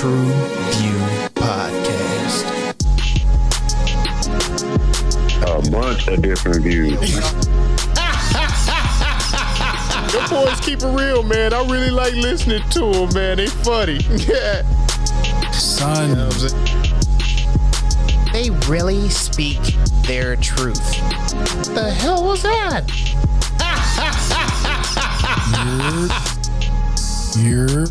TruVue Podcast. A bunch of different views. The boys keep it real, man. I really like listening to them, man. They funny. Yeah. Son. You know what I'm saying? They really speak their truth. The hell was that? You're.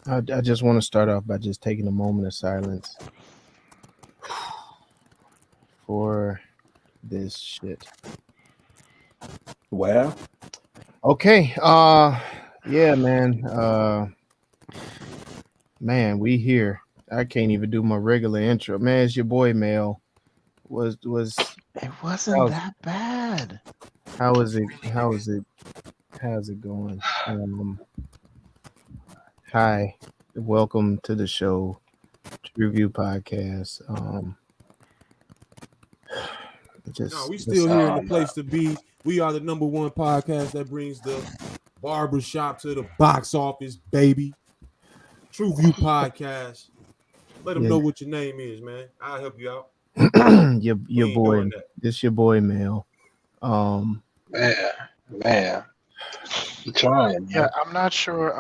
I just want to start off by just taking a moment of silence for this shit. Well, okay. Yeah, man. Man, we here. I can't even do my regular intro. Man, it's your boy Mel. Was it wasn't that bad. How's it going? Hi, welcome to the show, TruVue Podcast. We still here in the place to be. We are the number one podcast that brings the barbershop to the box office, baby. TruVue Podcast. Let them know what your name is, man. I'll help you out. your boy. It's your boy Mel. Man. You're trying. Yeah, I'm not sure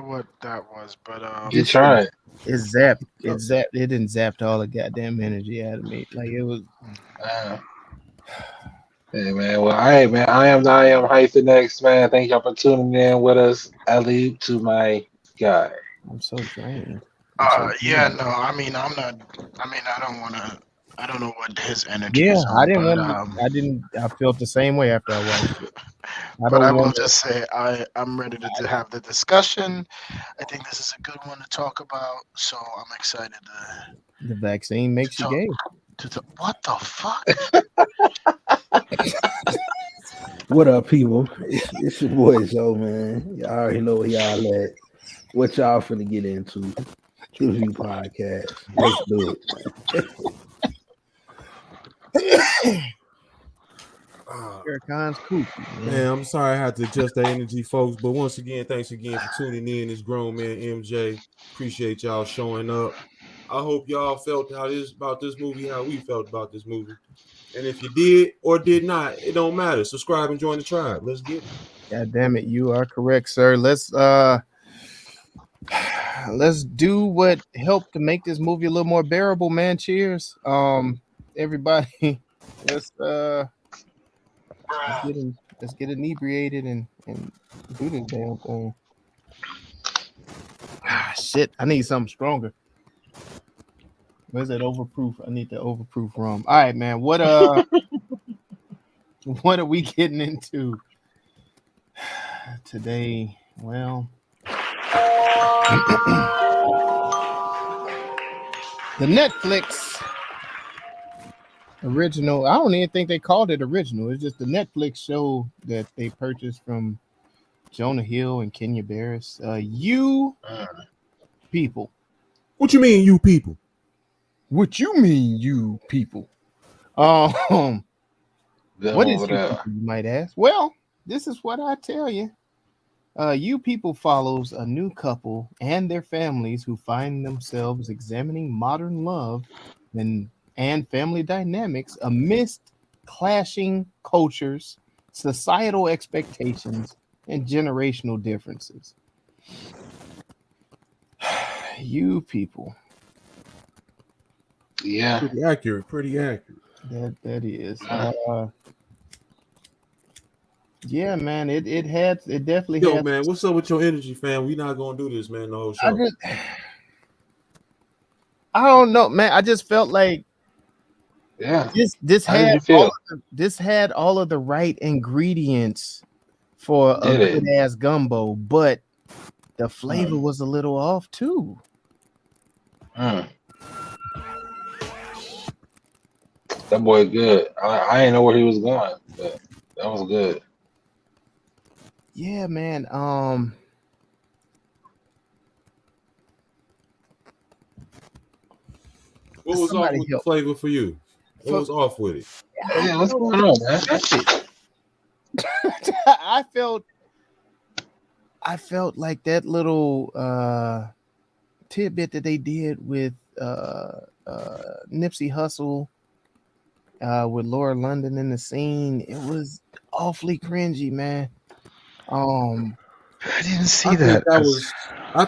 what that was, but you're trying. It zapped. It didn't zap all the goddamn energy out of me. Like it was. Hey man, well, I am Hyphen X, man. Thank y'all for tuning in with us. I leave to my guy. I'm so drained. yeah, no, I don't know what his energy is. I felt the same way after I watched it. I will just say I'm ready to have the discussion. I think this is a good one to talk about, so I'm excited the vaccine makes you gay. What the fuck? What up, people? It's your boy Joe, man. Y'all already know where y'all at. What y'all finna get into? TruVue Podcast. Let's do it. Con's kooky, man, I'm sorry I had to adjust that energy, folks. But once again, thanks again for tuning in. It's grown man MJ. Appreciate y'all showing up. I hope y'all felt about this movie, how we felt about this movie. And if you did or did not, it don't matter. Subscribe and join the tribe. Let's get it. God damn it, you are correct, sir. Let's do what helped to make this movie a little more bearable, man. Cheers. Everybody, let's get inebriated and do this damn thing. Shit, I need something stronger. Where's that overproof? I need the overproof rum. All right, man. What what are we getting into today? Well, the Netflix original. I don't even think they called it original. It's just the Netflix show that they purchased from Jonah Hill and Kenya Barris. You people. What you mean, you people? What you mean, you people? What is you people, you might ask? Well, this is what I tell you. You people follows a new couple and their families who find themselves examining modern love and family dynamics amidst clashing cultures, societal expectations, and generational differences. You people. Yeah. Pretty accurate. That is. Yeah, man. It definitely Yo, had. man, what's up with your energy, fam? We not gonna do this, man. The whole show. I don't know, man. I just felt like this had all of the right ingredients for a good ass gumbo, but the flavor was a little off too. That boy good. I didn't know where he was going, but that was good. Yeah, man. What was off with the flavor for you? What was off with it? Yeah, what's going on, man? I felt like that little tidbit that they did with Nipsey Hussle with Laura London in the scene. It was awfully cringy, man. I didn't see I that.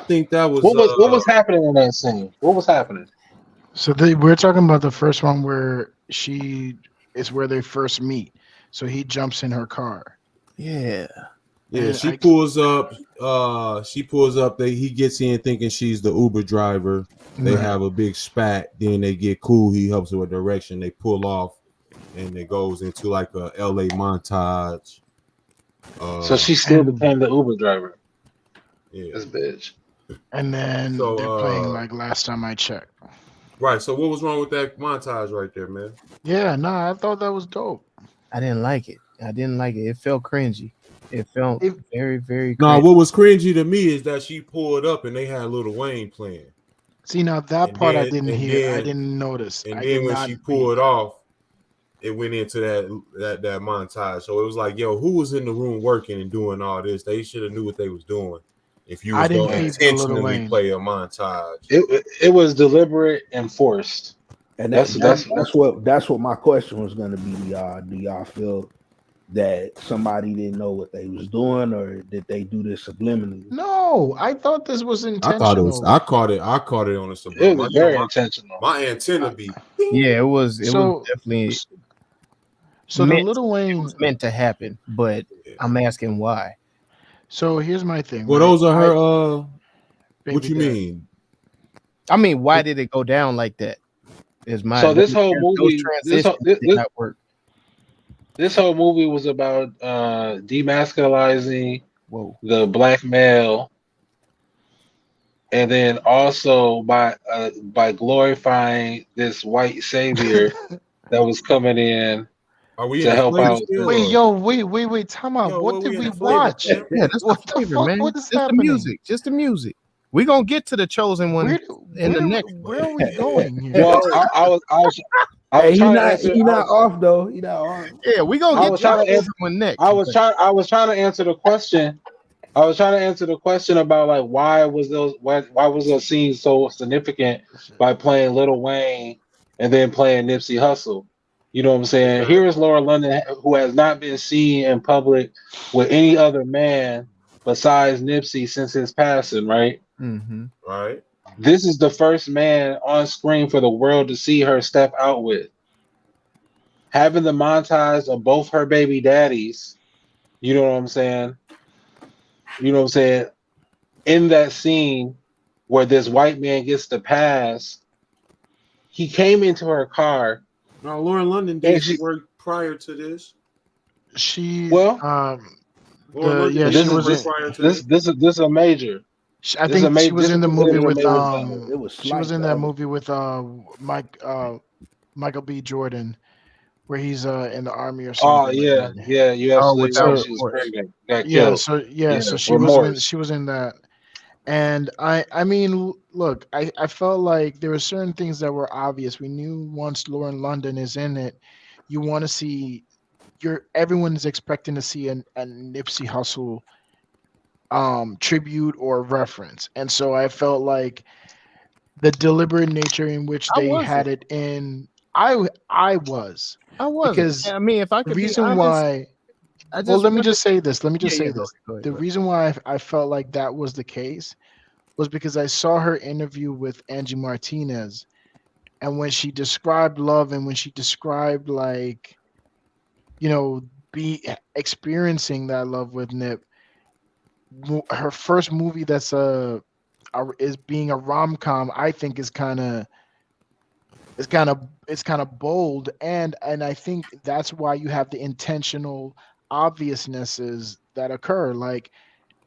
think that was. What was happening in that scene? What was happening? So we're talking about the first one where where they first meet. So he jumps in her car. Yeah. Yeah, she pulls up. He gets in thinking she's the Uber driver. They have a big spat. Then they get cool. He helps her with direction. They pull off, and it goes into like a LA montage. So she still became the Uber driver. Yeah, this bitch. And then they're playing like Last Time I Checked. Right. So what was wrong with that montage right there, man? Yeah, I thought that was dope. I didn't like it. It felt cringy. It felt very, very cringy. No, what was cringy to me is that she pulled up and they had Lil Wayne playing. See, now that part I didn't hear. I didn't notice. And then when she pulled off, it went into that montage. So it was like, yo, who was in the room working and doing all this? They should have knew what they was doing. If you was going to intentionally play a montage, it was deliberate and forced. And that's what my question was going to be. Do y'all feel that somebody didn't know what they was doing, or did they do this subliminally? No, I thought this was intentional. I caught it on a subliminal. It was very intentional. My antenna be. Yeah, it was definitely. So the Lil Wayne was meant to happen, but I'm asking why. So here's my thing. Well, those are her. What you mean? I mean, why did it go down like that? So this whole movie, did not work. This whole movie was about demasculizing the black male, and then also by glorifying this white savior that was coming in to help out. Wait, time out. What did we watch? Yeah, that's what the flavor, man. Just the music. We're gonna get to the chosen one in the next. Where are we going here? Well, I was he's not off though. He's not off. Yeah, we gonna get to the chosen one next. I was trying to answer the question. I was trying to answer the question about like why was those scenes so significant by playing Lil Wayne and then playing Nipsey Hussle. You know what I'm saying? Here is Laura London, who has not been seen in public with any other man besides Nipsey since his passing, right? Mm-hmm. Right. This is the first man on screen for the world to see her step out with. Having the montage of both her baby daddies, you know what I'm saying? In that scene where this white man gets the pass, he came into her car. No, Lauren London did she work prior to this? This is a major. I think she was in the movie with she was in that movie with Michael B. Jordan, where he's in the army or something. Oh yeah. You absolutely right. She was pregnant. So she was in that. And I mean, look, I felt like there were certain things that were obvious. We knew once Lauren London is in it, you want to see everyone is expecting to see a Nipsey Hussle tribute or reference. And so I felt like the deliberate nature in which they had it in, I was because I mean, if I could the reason why. Let me just say this. The reason why I felt like that was the case was because I saw her interview with Angie Martinez, and when she described love and when she described like, be experiencing that love with Nip, her first movie that's is being a rom-com, I think is kind of bold, and I think that's why you have the intentional obviousnesses that occur. Like,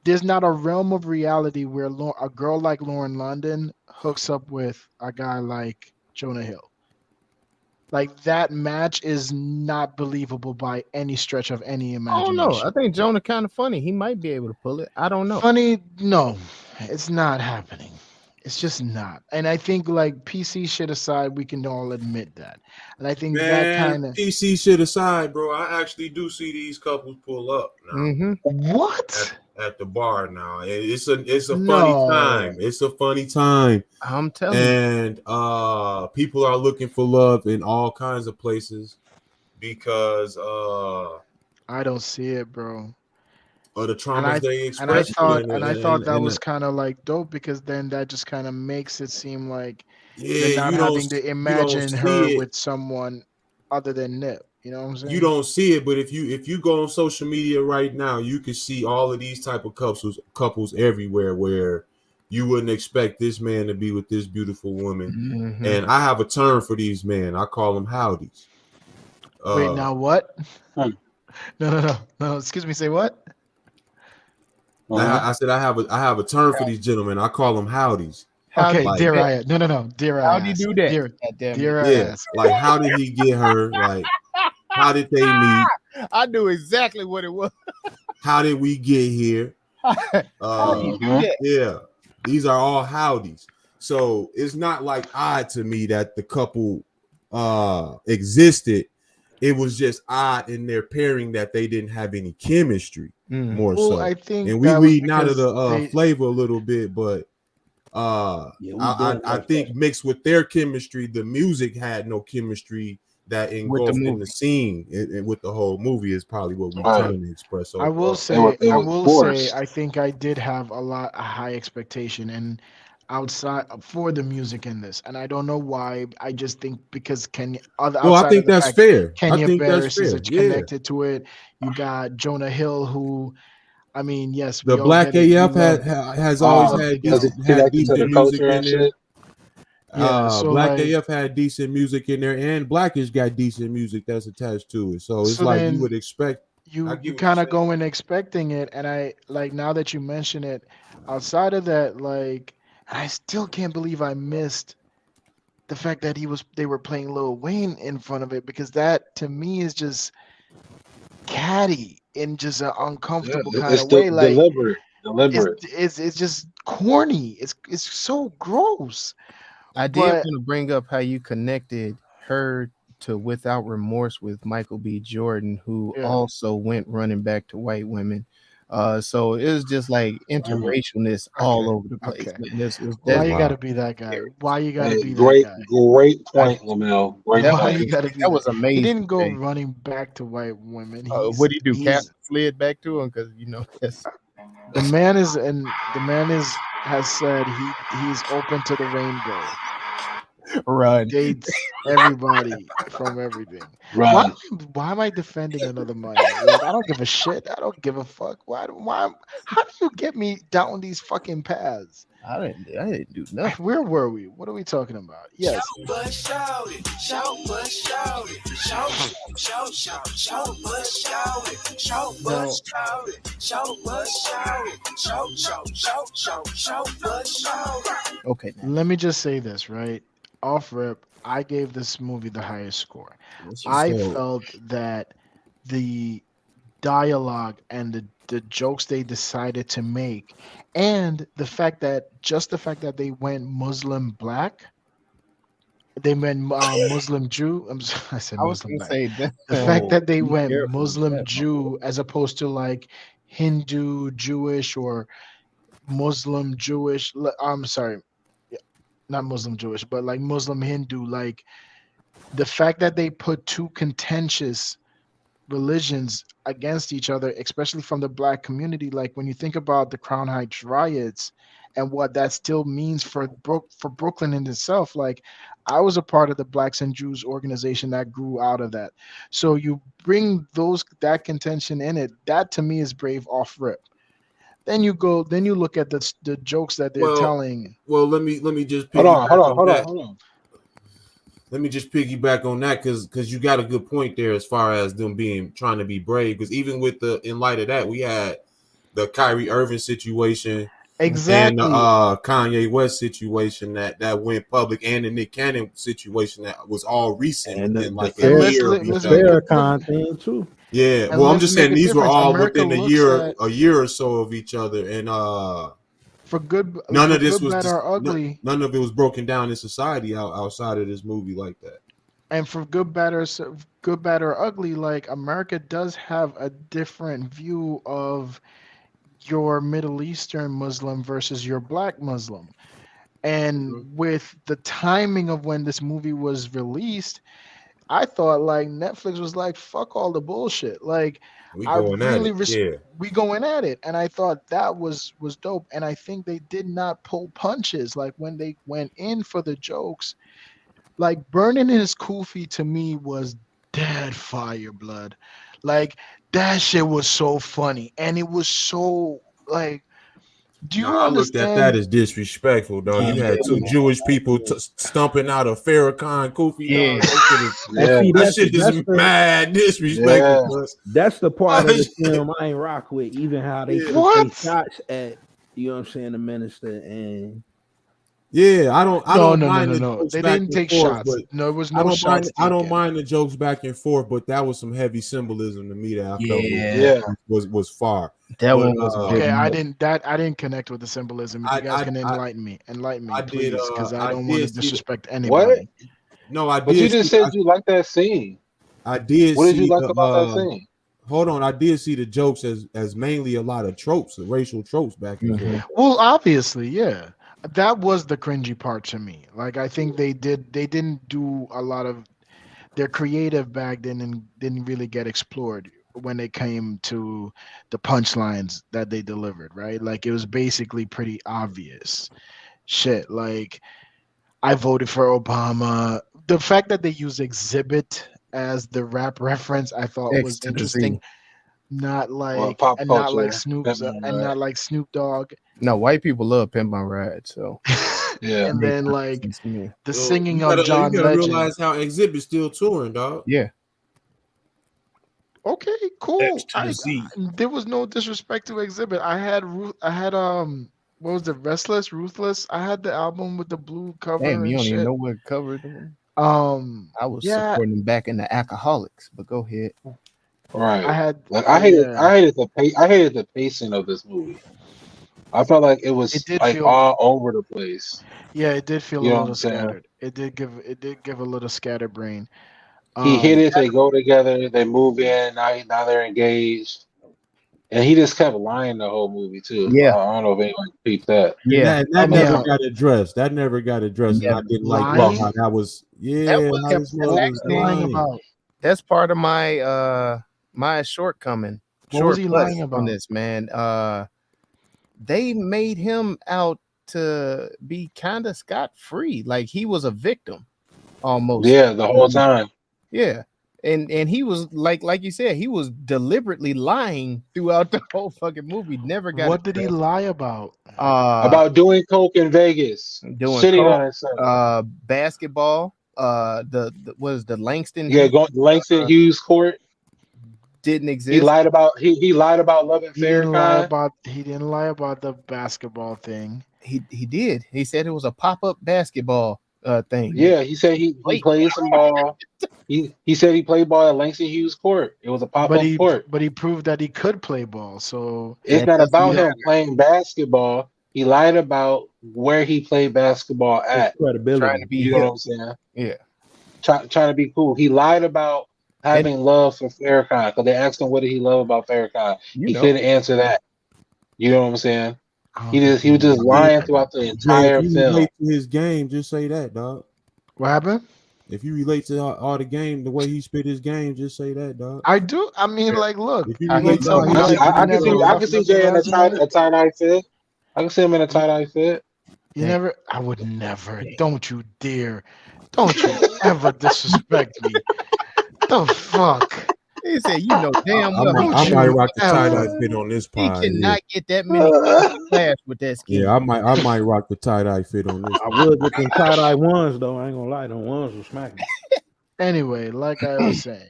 there's not a realm of reality where a girl like Lauren London hooks up with a guy like Jonah Hill. Like, that match is not believable by any stretch of any imagination. I don't know. I think Jonah kind of funny. He might be able to pull it. I don't know. Funny? No, it's not happening. It's just not. And I think like PC shit aside, we can all admit that. And I think that Man, kind of PC shit aside, bro, I actually do see these couples pull up now what? at the bar now. It's a funny No. time. It's a funny time. I'm telling you. And people are looking for love in all kinds of places because I don't see it, bro. of the traumas they And I express. thought that was kind of like dope because then that just kind of makes it seem like they're not having to imagine her with someone other than Nip. You know what I'm saying? You don't see it, but if you go on social media right now, you can see all of these type of couples everywhere where you wouldn't expect this man to be with this beautiful woman. Mm-hmm. And I have a term for these men. I call them howdies. Wait, now what? No. Excuse me. Say what? I said I have a term for these gentlemen. I call them howdies. Okay, like, dear I. No, dear I. How do you do that? Dear ass. Like, how did he get her? Like, how did they meet? I knew exactly what it was. How did we get here? Yeah, these are all howdies. So it's not like odd to me that the couple existed. It was just odd in their pairing that they didn't have any chemistry. More so, I think, and we read out of the flavor a little bit, but I think mixed with their chemistry, the music had no chemistry that engulfed in the scene and with the whole movie is probably what we're trying to express. So I will say, I think I did have a high expectation and outside for the music in this, and I don't know why. I just think because I think that's fair. Kenya Barris is connected to it. You got Jonah Hill, who, I mean, yes, the Black AF has always had decent music in there. So Black AF had decent music in there, and Blackish got decent music that's attached to it. So it's like you would expect. You kind of go in expecting it, and I like now that you mention it. Outside of that, like, I still can't believe I missed the fact that they were playing Lil Wayne in front of it, because that to me is just catty in just an uncomfortable kind of way. Like deliberate. It's just corny. It's so gross. I did want to bring up how you connected her to Without Remorse with Michael B. Jordan, who also went running back to white women. So it was just like interracialness all over the place. Okay. Why you gotta be that guy? Why you gotta be that guy? Great point, Lamel. That was amazing. He didn't go running back to white women. What did he do? Cat slid back to him because that's the man has said he's open to the rainbow. Run. Dates everybody from everything. Run. Why am I defending another money? Like, I don't give a shit. I don't give a fuck. Why? How do you get me down these fucking paths? I didn't do nothing. Where were we? What are we talking about? Yes. Okay. Let me just say this, right? Off rip, I gave this movie the highest score. I felt that the dialogue and the jokes they decided to make, and the fact that they went Muslim black, they went Muslim Jew. I said Muslim black. The fact that they went Muslim Jew as opposed to like Hindu Jewish or Muslim Jewish. I'm sorry. Not Muslim Jewish, but like Muslim Hindu, like the fact that they put two contentious religions against each other, especially from the black community. Like when you think about the Crown Heights riots and what that still means for Brooklyn in itself, like I was a part of the Blacks and Jews organization that grew out of that. So you bring that contention in it, that to me is brave off rip. Then you look at the jokes that they're telling. Well, let me just hold on. Let me just piggyback on that because you got a good point there as far as them trying to be brave. Because even in light of that, we had the Kyrie Irving situation, exactly, and the Kanye West situation that went public, and the Nick Cannon situation that was all recent, and within like a year. The Farrakhan thing too. Yeah, well, I'm just saying these were all within a year or so of each other, and None of this good, was bad, or ugly. None of it was broken down in society outside of this movie like that. And for good, bad, or ugly, like America does have a different view of your Middle Eastern Muslim versus your Black Muslim. And with the timing of when this movie was released, I thought like Netflix was like, fuck all the bullshit. Like We I going really at it. we going at it. And I thought that was dope. And I think they did not pull punches. Like when they went in for the jokes, like burning his kufi to me was dead fire, blood. Like that shit was so funny. And it was so like, do you understand? I looked at that as disrespectful, dog. You had two Jewish people stumping out a Farrakhan kufi. Yeah. That shit is mad disrespectful. That's the part of the film I ain't rock with. Even how they took shots at, you know what I'm saying, the minister and. Yeah, I don't mind the no. jokes They back didn't and take forth, shots. but No, it was no shots. I don't mind the jokes back and forth, but that was some heavy symbolism to me that I felt was far. That one was okay. I didn't connect with the symbolism. If you guys can enlighten me, please, because I don't want to disrespect anybody. What? No, I did. But you just said you liked that scene. I did. What did you like about that scene? Hold on, I did see the jokes as mainly a lot of tropes, racial tropes back and forth. Well, obviously, yeah. That was the cringy part to me. Like I think they didn't do a lot of their creative back then and didn't really get explored when it came to the punchlines that they delivered, right? Like it was basically pretty obvious shit. Like I voted for Obama. The fact that they used Exhibit as the rap reference, I thought was interesting. Not like not like Snoop Dogg. No, white people love Pimp My Ride, so yeah. And then like the singing of John Legend. You gotta realize how Exhibit's still touring, dog. Yeah. Okay, cool. There was no disrespect to Exhibit. I had what was it, Ruthless? I had the album with the blue cover. Damn, you don't even know what cover it was. I was supporting them back in the Alcoholics, but go ahead. Right. I hated the pacing of this movie. I felt like it was all over the place. Yeah, it did feel a little scattered. It did give a little scatterbrain. He hit it, they go together, they move in, now they're engaged. And he just kept lying the whole movie too. Yeah. I don't know if anyone peeped that. Yeah, that never got addressed. That never got addressed. And I didn't like how that was. Yeah, lying about. That's part of my my shortcoming. What was he lying about on this, man? They made him out to be kind of scot-free, like he was a victim almost. Yeah, the whole time. Yeah. And he was like you said, he was deliberately lying throughout the whole fucking movie. Never got. What did he lie about? About doing coke in Vegas, doing coke, basketball. The Langston? Yeah, going to Langston Hughes Court. Didn't exist. He lied about loving Farrakhan. He didn't lie about the basketball thing. He did. He said it was a pop-up basketball thing. Yeah, he said he played some ball. He said he played ball at Langston Hughes Court. It was a pop-up court. But he proved that he could play ball. So it's not about him playing basketball. He lied about where he played basketball at. Credibility. Trying to be, you know what I'm saying? Yeah. Trying to be cool. He lied about having love for Farrakhan because they asked him what did he love about Farrakhan. He couldn't answer that. You know what I'm saying? He was just lying throughout the entire film. Relate to his game, just say that, dog. What happened? If you relate to all the game, the way he spit his game, just say that, dog. I do. I mean, like, look. I can see Jay in a tie-dye fit. I can see him in a tie-dye fit. I would never. Don't you dare. Don't you ever disrespect me. The fuck? He said, "You know damn well." I might rock the tie-dye fit on this pod. He cannot get that many flash with that skin. Yeah, I might rock the tie-dye fit on this. I would get them tie-dye ones though. I ain't gonna lie, them ones were smacking. Anyway, like I was saying,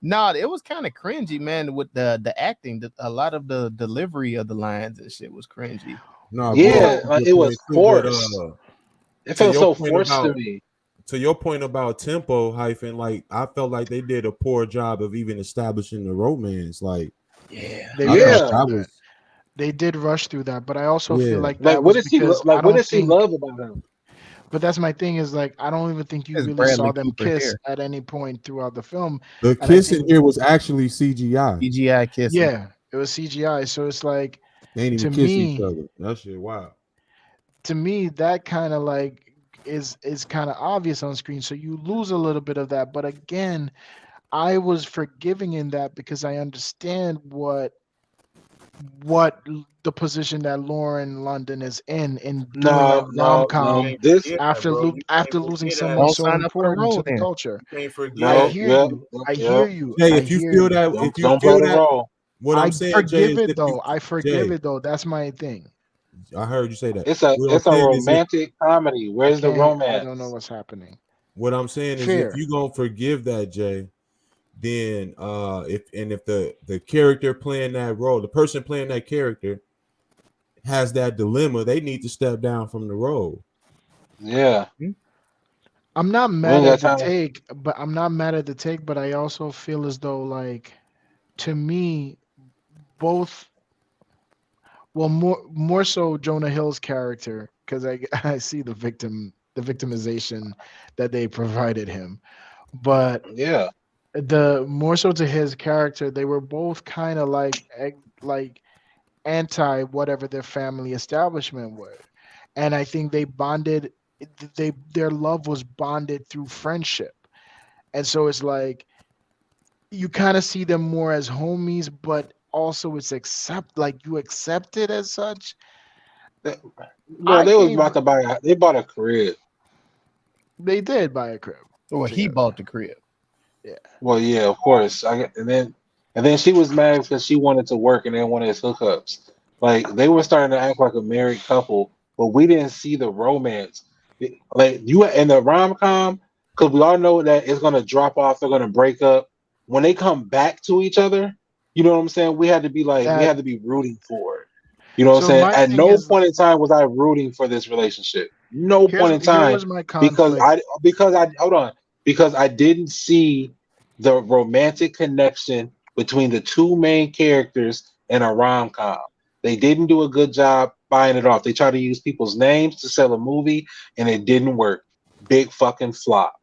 no, it was kind of cringy, man. With the acting, a lot of the delivery of the lines and shit was cringy. No, yeah, like it was forced. It felt so forced to me. To your point about tempo hyphen, like I felt like they did a poor job of even establishing the romance. Like, they They did rush through that, but I also feel Yeah. like Like, that what was does he because I like? What don't does she think. love about him? But that's my thing is like I don't even think you It's really saw Bradley them Cooper kiss hair. at any point throughout the film, The and I kissing think here was actually CGI. CGI kissing. yeah, it was CGI. So it's like They ain't even to kiss each me, other. That shit wow. that kind of like is kind of obvious on screen. So you lose a little bit of that. But again, I was forgiving in that because I understand the position that Lauren London is in doing a No, rom no, You com. com can't This forget that, bro. You can't after losing forget someone that. Don't so sign up for the important role to the then. culture. You can't forget I no, that. hear yep, you. yep, I yep. hear you. Jay, I if you hear feel you. that, if you Don't play feel the that, role. what I I'm saying, Jay, forgive is it if you though. I forgive Jay, it though. That's my thing. I heard you say that. It's a What I'm it's a saying is if romantic comedy. I Where's the can't. I don't know romance? what's happening. what I'm saying is if Fair. you gonna forgive that, Jay, then if the character playing that role, the person playing that character has that dilemma, they need to step down from the role. Yeah, I'm not we mad ain't got at the time. take, but I'm not mad at the take. But I also feel as though like to me both well more so Jonah Hill's character because I I see the victimization that they provided him, but Yeah, the more so to his character, they were both kind of like anti whatever their family establishment were, and I think they bonded. Their love was bonded through friendship, and so it's like you kind of see them more as homies, but also it's like you accept it as such. They- bro, I they was gave about to buy. They bought a crib. they did buy a crib Or he together. bought the crib. Yeah. Well, yeah, of course. And then she was mad because she wanted to work and didn't want his hookups. Like they were starting to act like a married couple, but we didn't see the romance. Like you in the rom com, because we all know that it's gonna drop off. They're gonna break up. When they come back to each other, you know what I'm saying? We That had to be rooting for it. You know what I'm so saying? my At thing no is point in time was I rooting for this relationship. No point in here time was my because conflict. I hold on because I didn't see the romantic connection between the two main characters in a rom com. They didn't do a good job buying it off. They tried to use people's names to sell a movie, and it didn't work. Big fucking flop.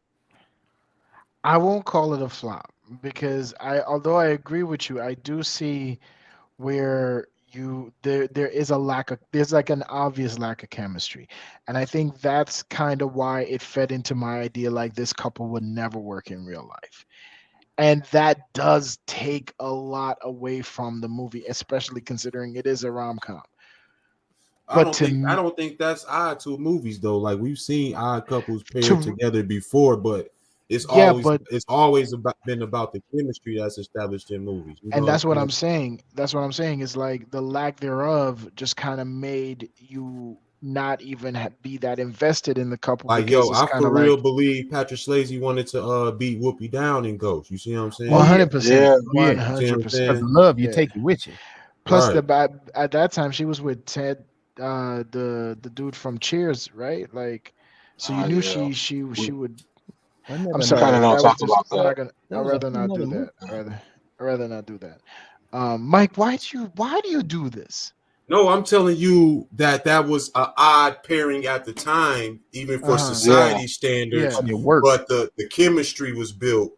I won't call it a flop because although I agree with you, I do see where there is a lack of there's like an obvious lack of chemistry, and I think that's kind of why it fed into my idea like this couple would never work in real life, and that does take a lot away from the movie, especially considering it is a rom-com. But I don't think that's odd to movies though. Like we've seen odd couples paired to together before, but yeah, but it's always been about the chemistry that's established in movies. You know and what I'm that's what saying? I'm saying. That's what I'm saying is like the lack thereof just kind of made you not even be that invested in the couple Like because yo, it's I kind for of real like believe Patrick Swayze wanted to beat Whoopi down in Ghost. You see what I'm Oh saying? yeah. 100%, Yeah, Oh yeah. You see what I'm 100%. Because saying? the love you Yeah. take it with you. Plus Right. at that time she was with Ted, the dude from Cheers, right? Like, so you knew yeah. she would. Wasn't that I'm We kind sorry, of another? don't that was talk just. about I'm that. not gonna. That I'd was a rather whole not do nother movie. that. I'd rather not do that. Mike, why do you do this? No, I'm telling you that was an odd pairing at the time, even for Yeah, society standards. Yeah. But it worked. But the chemistry was built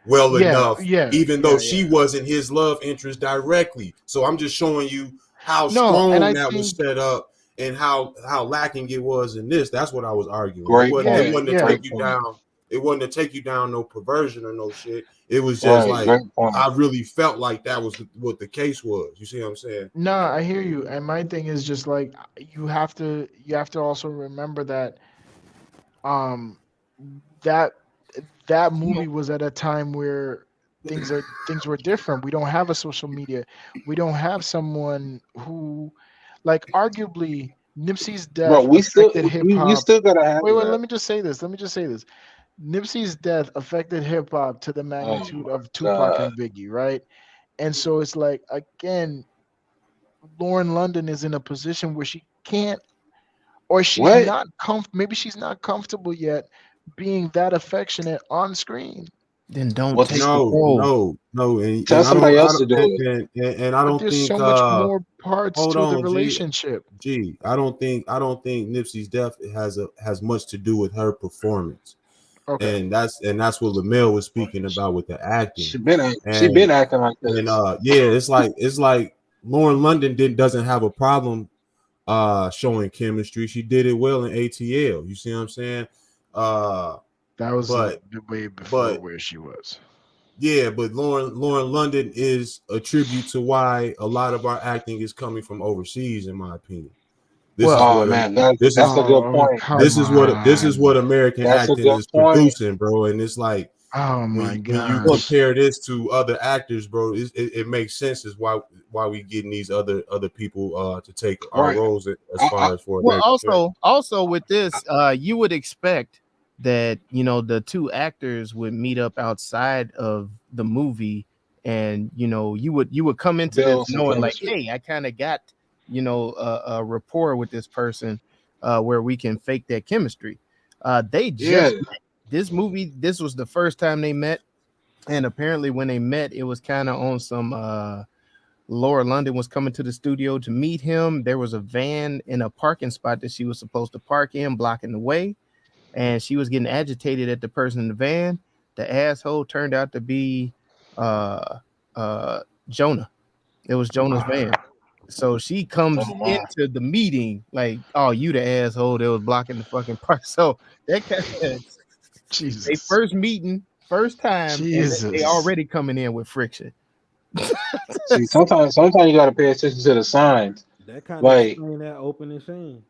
well Yeah. enough, Yeah. even though Yeah. she Yeah. wasn't his love interest directly. So I'm just showing you how No, and strong I that was think set up and how lacking it was in this. That's what I was arguing. great It point. yeah. wasn't to Yeah. take Great you point. down. It wasn't to take you down no perversion or no shit. It was just Right, like great point. I really felt like that was what the case was. You see what I'm saying? No, I hear you. And my thing is just like you have to also remember that um that that movie was at a time where things were different. We don't have a social media. We don't have someone who like arguably Nipsey's Bro, death affected hip we hop. still gotta have Wait, that. let me just say this. Let me just say this. Nipsey's death affected hip hop to the Oh magnitude my of Tupac god. and Biggie, right? And so it's like again, Lauren London is in a position where she can't or she's What? not maybe she's not comfortable yet being that affectionate on screen. Then don't What's take the No, role. no, and Tell I somebody don't, else to do it. and I But don't there's think. so much more parts Hold to the on, relationship. I don't think Nipsey's death has much to do with her performance, Okay. and that's what Lamel was speaking about with the acting. She been And acting like this. yeah, it's like Lauren London doesn't have a problem showing chemistry. She did it well in ATL. You see what I'm saying? That was But way before where she was. Yeah, but Lauren London is a tribute to why a lot of our acting is coming from overseas, in my opinion. That's a good point. This is what American That's a acting good is point. producing, bro. And it's like, oh my when god, you compare this to other actors, bro, it makes sense is why we getting these other people to take our roles as far as for well, also with this, you would expect that the two actors would meet up outside of the movie, and you would come into Build this some knowing like, chemistry. hey, I kind of got a rapport with this person where we can fake that chemistry. They just met. This movie, this was the first time they met, and apparently when they met, it was kind of on some Laura London was coming to the studio to meet him. There was a van in a parking spot that she was supposed to park in, blocking the way, and she was getting agitated at the person in the van. The asshole turned out to be Jonah. It was Jonah's van. So she comes into the meeting like, "Oh, you the asshole that was blocking the fucking park." So that kind of Jesus. they first meeting, first time, Jesus. and they already coming in with friction. See, sometimes you got to pay attention to the signs. That kind of explain that opening scene.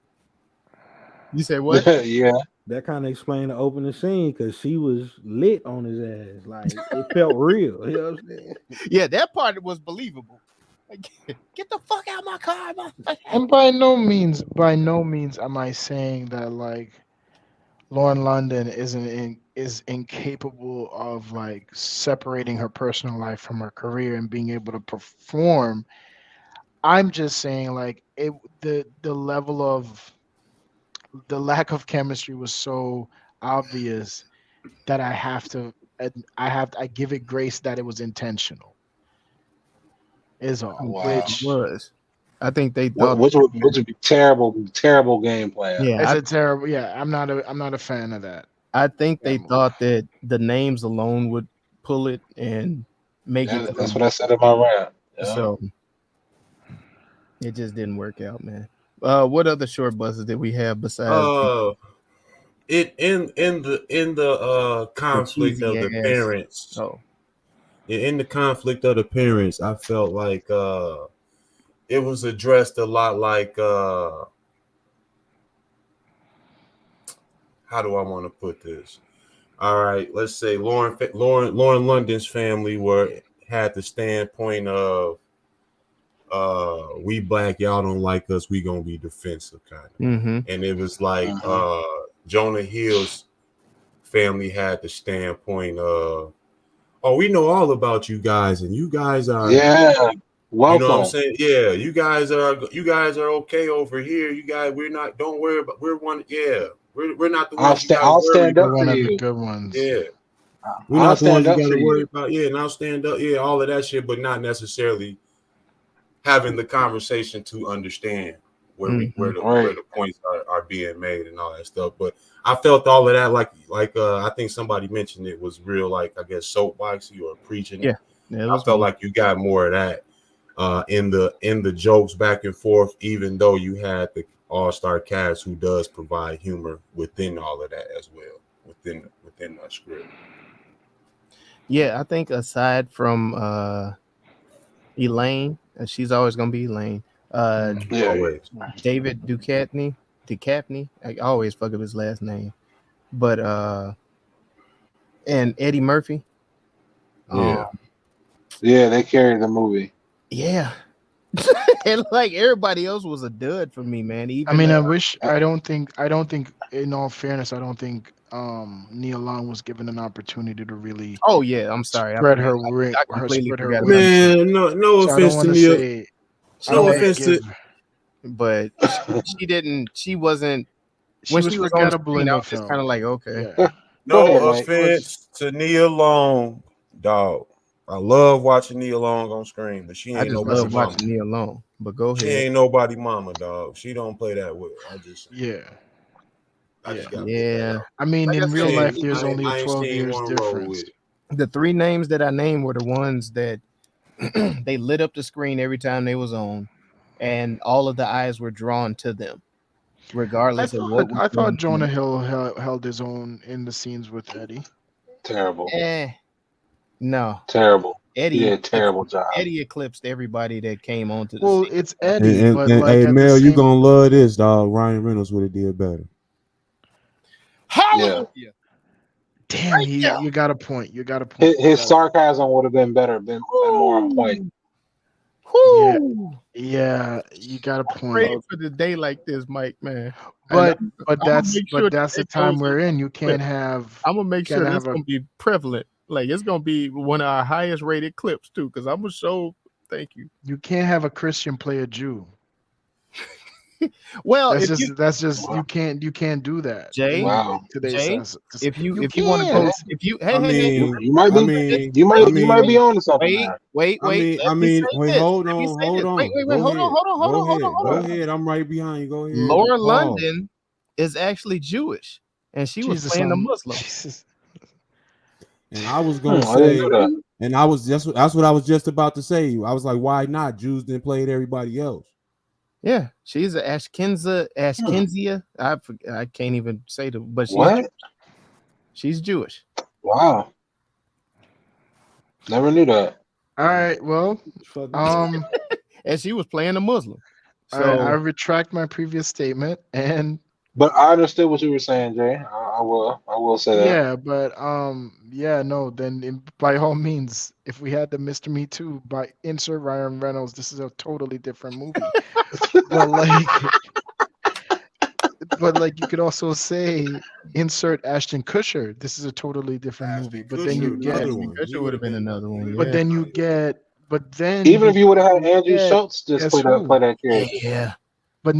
You say what? Yeah. That kind of explained the opening scene because she was lit on his ass. Like it felt real. You know what I'm saying? Yeah, that part was believable. Like, get the fuck out of my car. And by no means am I saying that like Lauren London is incapable of like separating her personal life from her career and being able to perform. I'm just saying like the level of the lack of chemistry was so obvious that I give it grace that it was intentional. Is all. Wow. Which was. I think they thought which would be terrible game plan. Yeah, it's a terrible. Yeah, I'm not a fan of that. I think they thought that the names alone would pull it and make it. That's what I said in my rant. Yeah. So it just didn't work out, man. What other short buses did we have besides? In the conflict of the parents. In the conflict of the parents, I felt like it was addressed a lot like how do I want to put this? All right, let's say Lauren London's family had the standpoint of we black, y'all don't like us, we gonna be defensive kind of. Mm-hmm. And it was like Jonah Hill's family had the standpoint of, oh, we know all about you guys, and you guys are welcome. You know what I'm saying? Yeah, you guys are okay over here. You guys, we're not. Don't worry about. We're one. Yeah, we're not the ones. I'll stand up one for of you. the good ones. Yeah, we're not the ones you got to worry about. Yeah, and I'll stand up. Yeah, all of that shit, but not necessarily having the conversation to understand where the points are being made and all that stuff. But I felt all of that like I think somebody mentioned it was real, like I guess soapboxy or preaching. Yeah, I felt like you got more of that in the jokes back and forth, even though you had the all-star cast who does provide humor within all of that as well within that script. Yeah, I think aside from Elaine, she's always gonna be Elaine. David Duchovny. I always fuck up his last name, but and Eddie Murphy. Yeah, they carried the movie. Yeah. And like everybody else was a dud for me, man. Even I don't think in all fairness, I don't think Nia Long was given an opportunity to really I'm sorry. Spread her wings. Man, no offense to Nia. No offense to, but she didn't. She wasn't. She was forgettable in the film. It's kind of like okay. Yeah. Go ahead, No Mike. offense to Nia Long, dog. I love watching Nia Long on screen, but she I ain't just nobody love mama. watching Nia Long. But go She ahead. ain't nobody mama, dog. She don't play that well. I just gotta put that out. I mean, Like I in real said, life, there's I only a ain't 12 seen years one roll with difference. it. the three names that I named were the ones that they lit up the screen every time they was on, and all of the eyes were drawn to them, regardless of what was I going thought Jonah on. Hill held his own in the scenes with Eddie. Terrible. No, Terrible. Eddie. He did a terrible job. Eddie eclipsed everybody that came onto the Well, scene. it's Eddie, but And like hey, at Mel, the you same. gonna love this, dog. Ryan Reynolds would have did better. Hallelujah! Damn, Yeah. you got a point. You got a point. His sarcasm would have been better, been more on point. Yeah, you got a point. Pray for the day like this, Mike, man. But I'm that's sure the time we're in. You can't have. I'm gonna make sure that's have gonna be prevalent. Like it's gonna be one of our highest rated clips too, because I'm gonna show. Thank you. You can't have a Christian play a Jew. Well, that's just you can't do that. Jay. Jay, if you want to go, if you you might be on to something. Wait. Hold on. Hold on. Go ahead. I'm right behind you. Go ahead. Laura London is actually Jewish, and she was playing a Muslim. Jesus. And I was gonna say, and that's what I was just about to say. I was like, why not? Jews didn't play it, everybody else. Yeah, she's an Ashkenazia. I can't even say but she's Jewish. Wow, never knew that. All right, well, and she was playing a Muslim. So I retract my previous statement, but I understood what you were saying, Jay. I will say that. Yeah, but then by all means, if we had the Mr. Me Too by insert Ryan Reynolds, this is a totally different movie. but like you could also say insert Ashton Kutcher. This is a totally different movie. But then you get Kutcher would have been another one. But then even if you would have had Andrew Schultz just play that character. Yeah. But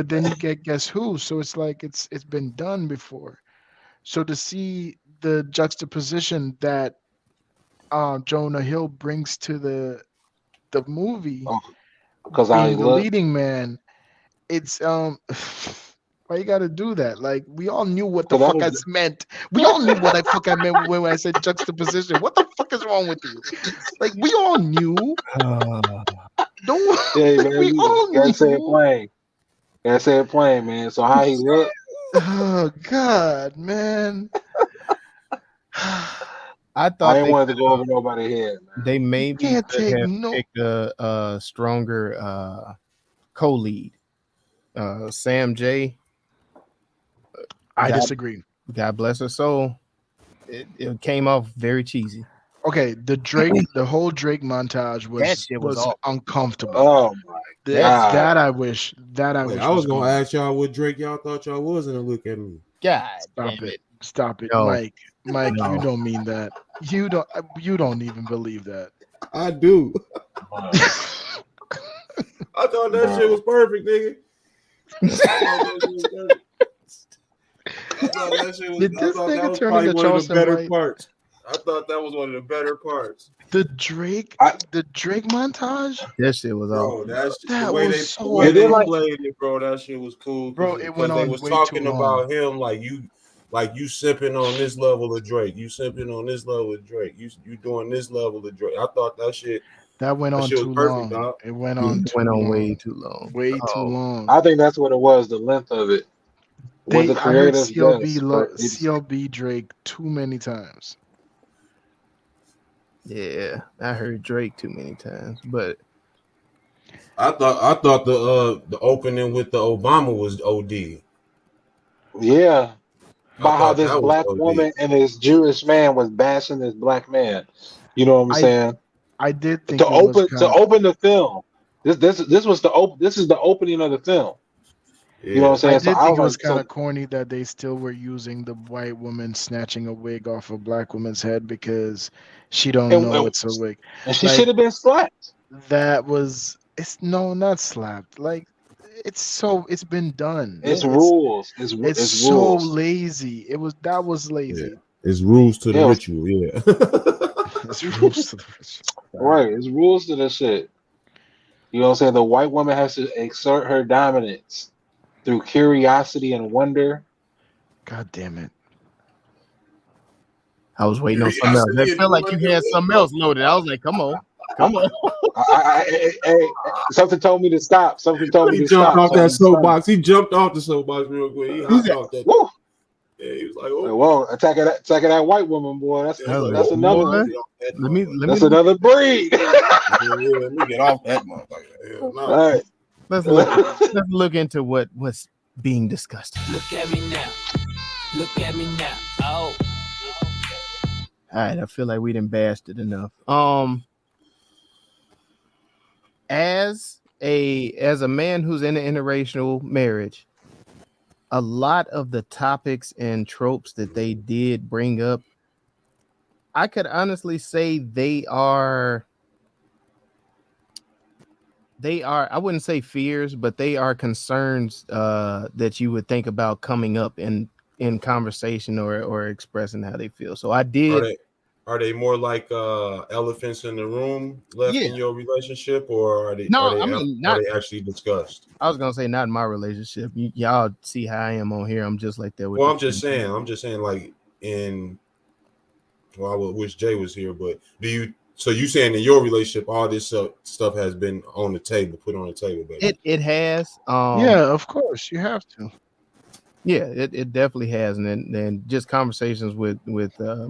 then you get Guess Who? So it's like it's been done before. So to see the juxtaposition that Jonah Hill brings to the movie, because being the leading man, it's why you got to do that? Like we all knew what the fuck I meant. We all knew what I meant when I said juxtaposition. What the fuck is wrong with you? Like we all knew. Don't. Yeah, man, we all gotta knew. say it plain. Gotta say it plain, man. So how he looked. Oh God, man. I thought I didn't want to go over nobody's head. Man. They maybe could have picked a stronger co-lead. Sam J. I disagree. God bless her soul. It came off very cheesy. Okay, the whole Drake montage was uncomfortable. Oh my God. That I wish. I was gonna ask y'all what Drake y'all thought y'all was gonna look at me. God, stop it, no. Mike. No. You don't mean that. You don't even believe that. I do. I thought that shit was perfect, nigga. Did this nigga turn into Charleston White? Parts. I thought that was one of the better parts. The Drake montage. That shit was all. That the way was they played it, bro. That shit was cool. Bro, it went on. They was talking about him like you sipping on this level of Drake. You sipping on this level of Drake. You doing this level of Drake. I thought that shit. That went on too long. Dog. It went on. Way too long. Way too long. I think that's what it was. The length of it. I heard CLB Drake too many times. Yeah, I heard Drake too many times, but I thought the opening with the Obama was OD. Yeah, about how this black woman and this Jewish man was bashing this black man. You know what I'm saying? I did think to open the film. This is the opening of the film. Yeah. You know what I'm saying? I think it was kind of corny that they still were using the white woman snatching a wig off a black woman's head because she don't know it's a wig. And she should have been slapped. Not slapped. Like it's been done. It's rules. It's so rules. lazy. That was lazy. Yeah. It's rules to the ritual, yeah. It's rules to the ritual. Right, it's rules to the shit. You know what I'm saying? The white woman has to exert her dominance through curiosity and wonder. God damn it. I was waiting on something else. I felt like you had something else loaded. I was like, come on. Something told me to stop. Something told me to stop. He jumped off that soapbox. He jumped off the soapbox real quick. He hopped off that. Woo! Yeah, he was like, "Oh, whoa, attacking that white woman, boy. That's another. That's another breed." Let me get off that motherfucker. All right, let's look into what's being discussed. Look at me now. Look at me now. Oh. All right, I feel like we didn't bashed it enough. As a man who's in an interracial marriage, a lot of the topics and tropes that they did bring up, I could honestly say they are, I wouldn't say fears, but they are concerns that you would think about coming up in conversation or expressing how they feel. So I did. Are they more like elephants in the room left in your relationship, or are they actually discussed? I was gonna say not in my relationship. Y'all see how I am on here. I'm just like that. Well, I'm just saying like I wish Jay was here, but so you saying in your relationship all this stuff has been on the table, put on the table, baby? It has. Yeah, of course you have to. Yeah, it definitely has, and then just conversations with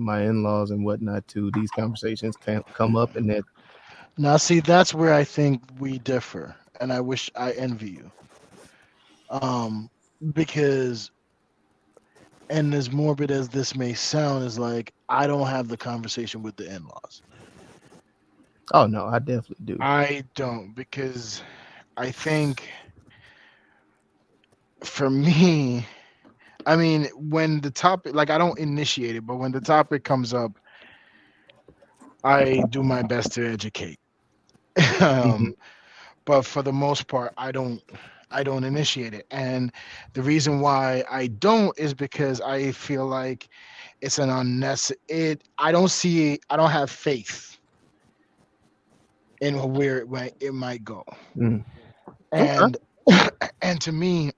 my in-laws and whatnot too. These conversations can come up, and that. Now, see, that's where I think we differ, and I wish I envy you, because, and as morbid as this may sound, is like I don't have the conversation with the in-laws. Oh no, I definitely do. I don't, because I think for me. I mean, when the topic, like I don't initiate it, but when the topic comes up, I do my best to educate. But for the most part, I don't initiate it. And the reason why I don't is because I feel like it's an unnecessary, I don't have faith in where it might go. Mm. And, and to me,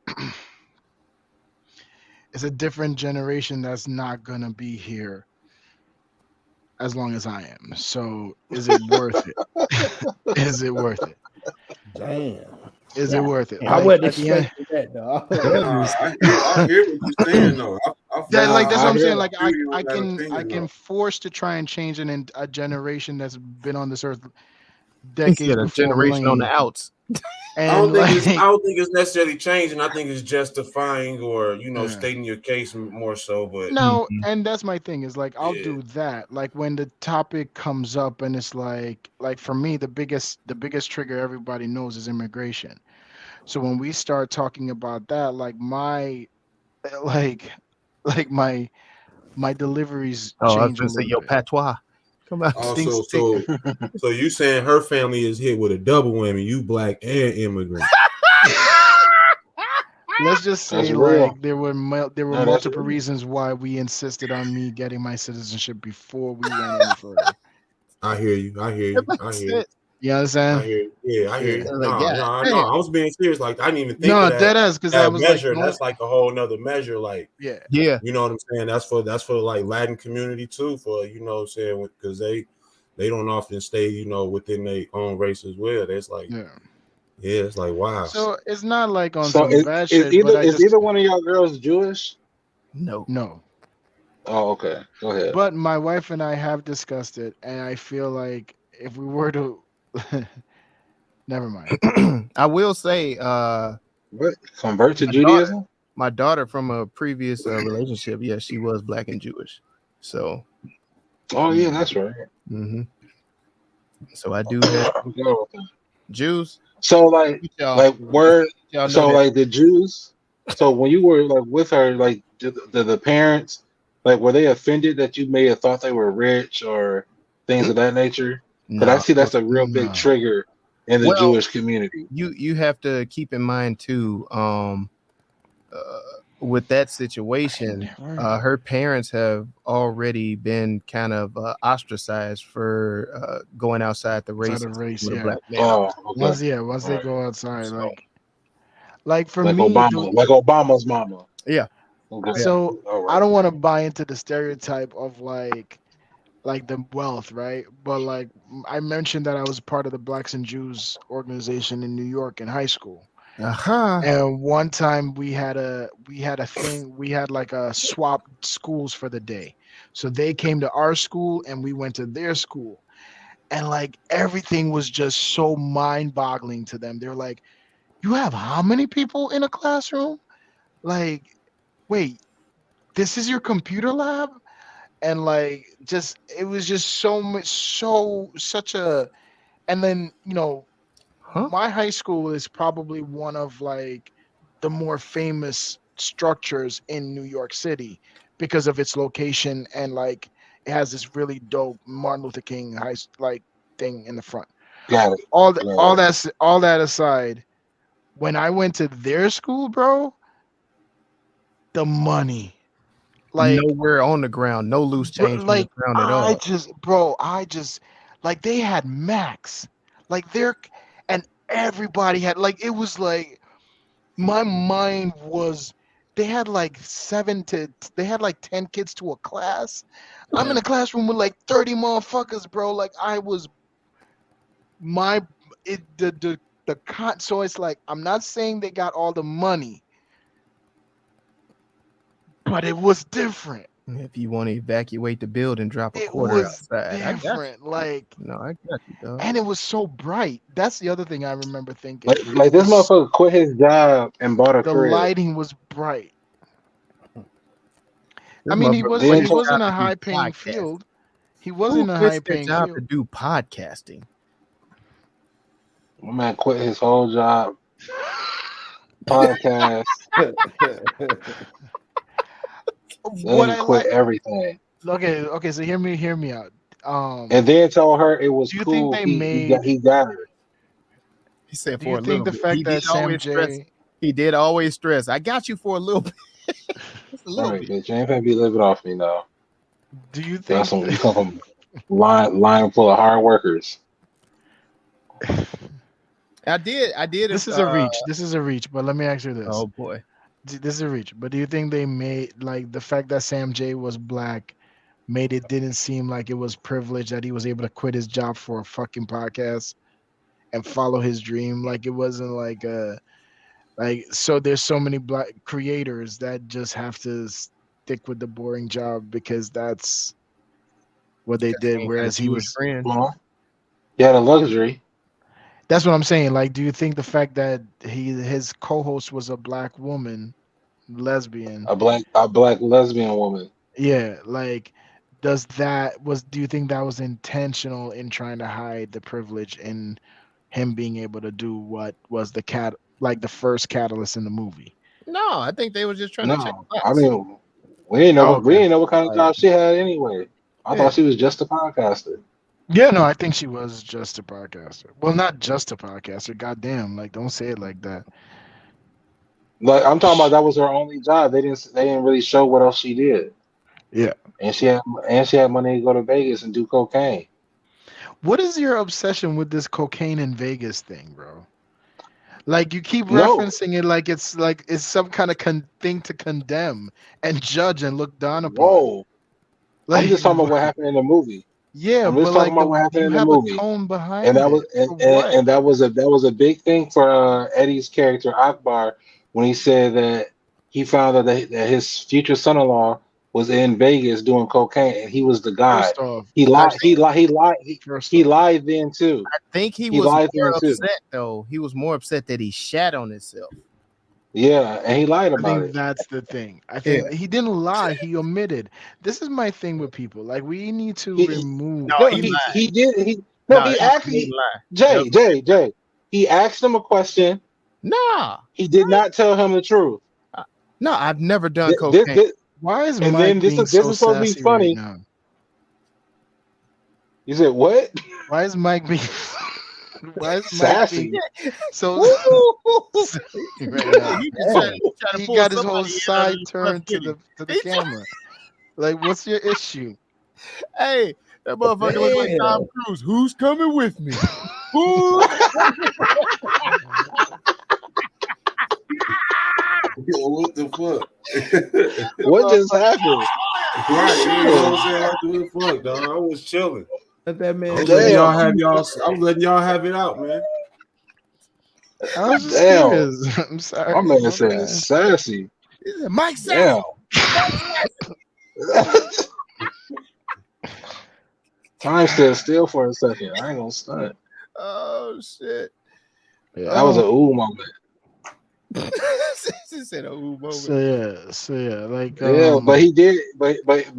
it's a different generation that's not going to be here as long as I am. So is it worth it? Is it worth it? Damn. Is it worth it? I wasn't expecting that, though. I hear what you're saying, though. That's what I'm saying. Like I can force to try and change a generation that's been on this earth decades. A generation on the outs. I don't think it's necessarily changing. I think it's justifying or stating your case more so. But no, and that's my thing is like I'll do that. Like when the topic comes up and it's like for me the biggest trigger everybody knows is immigration. So when we start talking about that, like my deliveries change. I was gonna say your patois. Come on. So you saying her family is hit with a double whammy? You black and immigrant. Let's just say there were multiple reasons why we insisted on me getting my citizenship before we went any further. I hear you. You understand? I hear you. No, I was being serious. Like I didn't even think of that. That is because that was measure. Like, that's like a whole nother measure. Like yeah. You know what I'm saying? That's for like Latin community too. For what I'm saying, because they don't often stay within their own race as well. That's like it's like wow. So it's not like on bad shit. Is either one of y'all girls Jewish? No. Oh, okay. Go ahead. But my wife and I have discussed it, and I feel like if we were to never mind. I will say what convert to Judaism? My daughter from a previous relationship, she was black and Jewish. So yeah, that's right. Mm-hmm. So I do have Jews. So like the Jews. So when you were like with her, like the parents, like were they offended that you may have thought they were rich or things of that nature? But I see that's a real big trigger in the Jewish community. You have to keep in mind too. with that situation, her parents have already been kind of ostracized for going outside the race. Yeah. Black male. Once they go outside, So, like for like me, Obama's mama. Yeah. Okay. So Right. I don't want to buy into the stereotype of like the wealth, right? But like I mentioned that I was part of the Blacks and Jews organization in New York in high school. And one time we had a thing. We had like a swap schools for the day. So they came to our school and we went to their school. And like everything was just so mind-boggling to them. They're like, "You have how many people in a classroom? Like, wait, this is your computer lab?" And like just it was just so much such a. And then my high school is probably one of like the more famous structures in New York City because of its location, and like it has this really dope Martin Luther King thing in the front. Got it. All that aside, when I went to their school, bro, the money, like nowhere on the ground, no loose change on the ground at all. I just like they had max, like and everybody had like it was like my mind was. They had like 10 kids to a class. I'm in a classroom with like 30 motherfuckers, bro. Like I was so it's like I'm not saying they got all the money, but it was different. If you want to evacuate the building, drop a quarter outside. Different, I got you, dog. And it was so bright. That's the other thing I remember thinking. Like this motherfucker quit his job and bought a crib. The lighting was bright. I mean, he wasn't a high-paying field. He wasn't a high-paying field to do podcasting. My man quit his whole job. Podcast. Then quit everything. Okay. So hear me out. And then told her it was do you cool. Think they he got her. He said do for you a think little the bit. fact that Sam J. He did always stress. I got you for a little bit. All right, bitch. You ain't gonna be living off me now. Do you think you come from line full of hard workers? I did. This is a reach. But let me ask you this. Oh boy. This is a reach. But do you think they made like the fact that Sam J was black made it didn't seem like it was privilege that he was able to quit his job for a fucking podcast and follow his dream? Like it wasn't like so there's so many black creators that just have to stick with the boring job because that's what they did. Whereas he was he had a luxury. That's what I'm saying. Like, do you think the fact that his co-host was a black woman, lesbian, a black lesbian woman? Yeah, like, do you think that was intentional in trying to hide the privilege in him being able to do what was the first catalyst in the movie? No, I think they were just trying to check the box. I mean, we didn't know what kind of job she had anyway. I thought she was just a podcaster. Yeah, no, I think she was just a podcaster. Well, not just a podcaster. Goddamn, like don't say it like that. Like I'm talking about, that was her only job. They didn't really show what else she did. Yeah, and she had money to go to Vegas and do cocaine. What is your obsession with this cocaine in Vegas thing, bro? Like you keep referencing it like it's some kind of thing to condemn and judge and look down upon. Whoa, I'm just talking about what happened in the movie. Yeah, I'm just talking about what happened in the movie. Tone behind and that was a big thing for Eddie's character Akbar when he said that he found out that his future son-in-law was in Vegas doing cocaine and he was the guy. He lied then too. I think he was more upset though. He was more upset that he shat on himself. Yeah, and he lied about it. I think that's the thing. I think he didn't lie. He omitted. This is my thing with people. Like we need to remove. No, he did. He actually. Jay. He asked him a question. Nah, he did not tell him the truth. No, I've never done cocaine. Why is and Mike then this is supposed to be funny. Right now? You said what? Why is Mike being? Why is Mike Sassy. being so Woo! right now? He just trying to He pull got his somebody whole in side under the turned to city. the camera. Like, what's your issue? Hey, that motherfucker look like Tom Damn. Cruise. Who's coming with me? Who? Yo, what the fuck? What just happened? Right, you know what I'm saying? What the fuck, dog? I was chilling. Let that man. I'm Damn. letting y'all have it out, man. I was just Damn. curious. I'm sorry. My man My said bad. sassy. He said, Mike Sassy. Damn. Time stood still for a second. I ain't gonna stunt. Oh shit. That was an ooh moment. She said a ooh moment. So yeah, like Yeah, but he did, but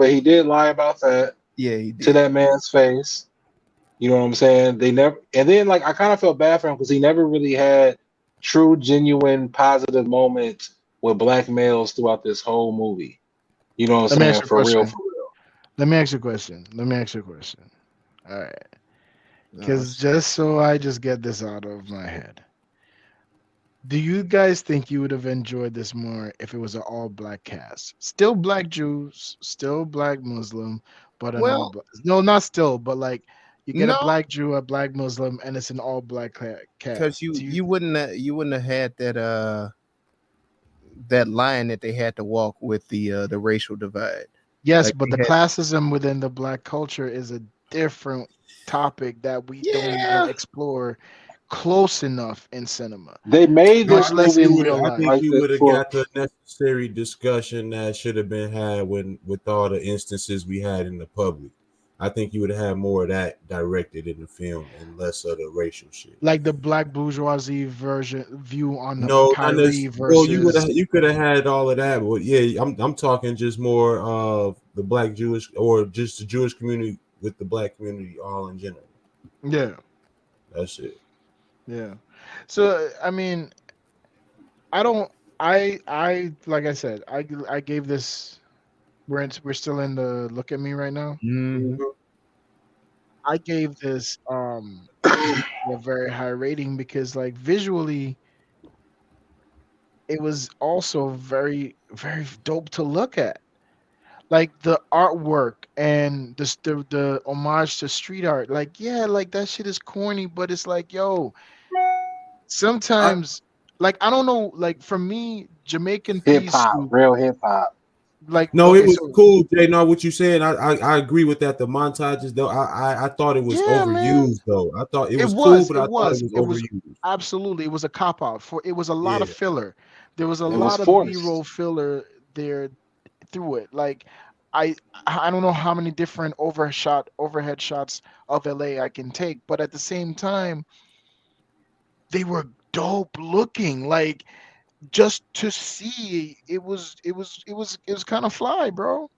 he did lie about that Yeah, he did. to that man's face. You know what I'm saying? They never, and then like I kind of felt bad for him because he never really had true, genuine, positive moments with black males throughout this whole movie. You know what I'm Let me ask saying? you a For real, question. Let me ask you a question. All right. Because just so I just get this out of my head. Do you guys think you would have enjoyed this more if it was an all-black cast? Still black Jews, still black Muslim, but an Well, all-black. No, not still, but like you get a no, black Jew, a black Muslim, and it's an all-black cast. because you wouldn't have had that line that they had to walk with the racial divide. Yes, Like but they the had- classism within the black culture is a different topic that we don't Yeah. even explore close enough in cinema. they made Much this less movie. in real I life. think like you this would have for- got the necessary discussion that should have been had with all the instances we had in the public. I think you would have had more of that directed in the film and less of the racial shit. Like the black bourgeoisie view on the No, not Kyrie necessarily. Well, versus you could have had all of that, but yeah, I'm talking just more of the black Jewish or just the Jewish community with the black community all in general. yeah. That's it. Yeah. So I mean, I don't. I like I said, I gave this. We're still in the look at me right now. Mhm. I gave this a very high rating because like visually, it was also very very dope to look at. Like the artwork and the homage to street art. Like yeah, like that shit is corny, but it's like yo. Sometimes, like I don't know, like for me, Jamaican hip peas hop, soup, real hip hop. like No, okay, it was so cool, Jay. No, what you saying, I agree with that. The montages, though, I thought it was yeah, man, overused, though. I thought it it was cool, was, but it I thought was, it was it was overused. absolutely, it was a cop out for it was a lot Yeah, of filler. There was a It was lot of forced. B-roll filler there through it. Like I I don't know how many different overhead shots of LA I can take, but at the same time, they were dope looking. Like just to see it was kind of fly, bro.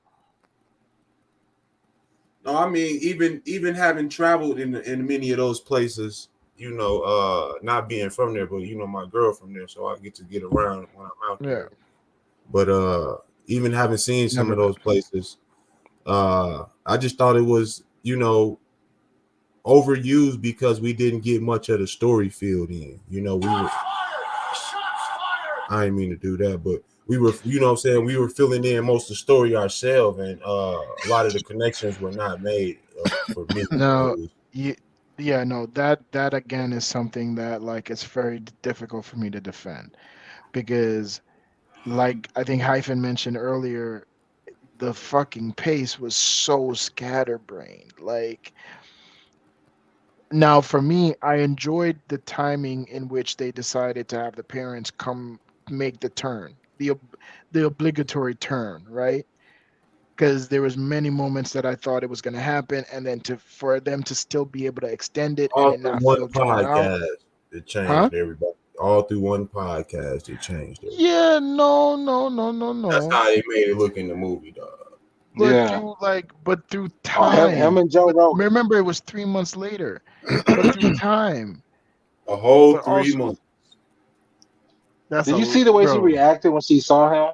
no, I mean, even having traveled in many of those places, not being from there, but my girl from there, so I get to get around when I'm out Yeah, there. But even having seen some never of those places, I just thought it was, overused because we didn't get much of the story filled in. I didn't mean to do that, but we were, what I'm saying, we were filling in most of the story ourselves, and a lot of the connections were not made for me. no, yeah, no, that again is something that like it's very difficult for me to defend because, like I think Hyphen mentioned earlier, the fucking pace was so scatterbrained. Like now, for me, I enjoyed the timing in which they decided to have the parents come make the turn, the obligatory turn, right? Because there was many moments that I thought it was going to happen, and then for them to still be able to extend it and All it through not one feel drawn out. podcast, it Huh? changed everybody. All through one podcast, it changed everybody. Yeah, no. That's how they made it look in the movie, dog. But Yeah. through Him time. and Joe Rogan. Remember, it was 3 months later. But through time. A whole But 3 also, months. that's Did you see the way she bro. reacted when she saw him?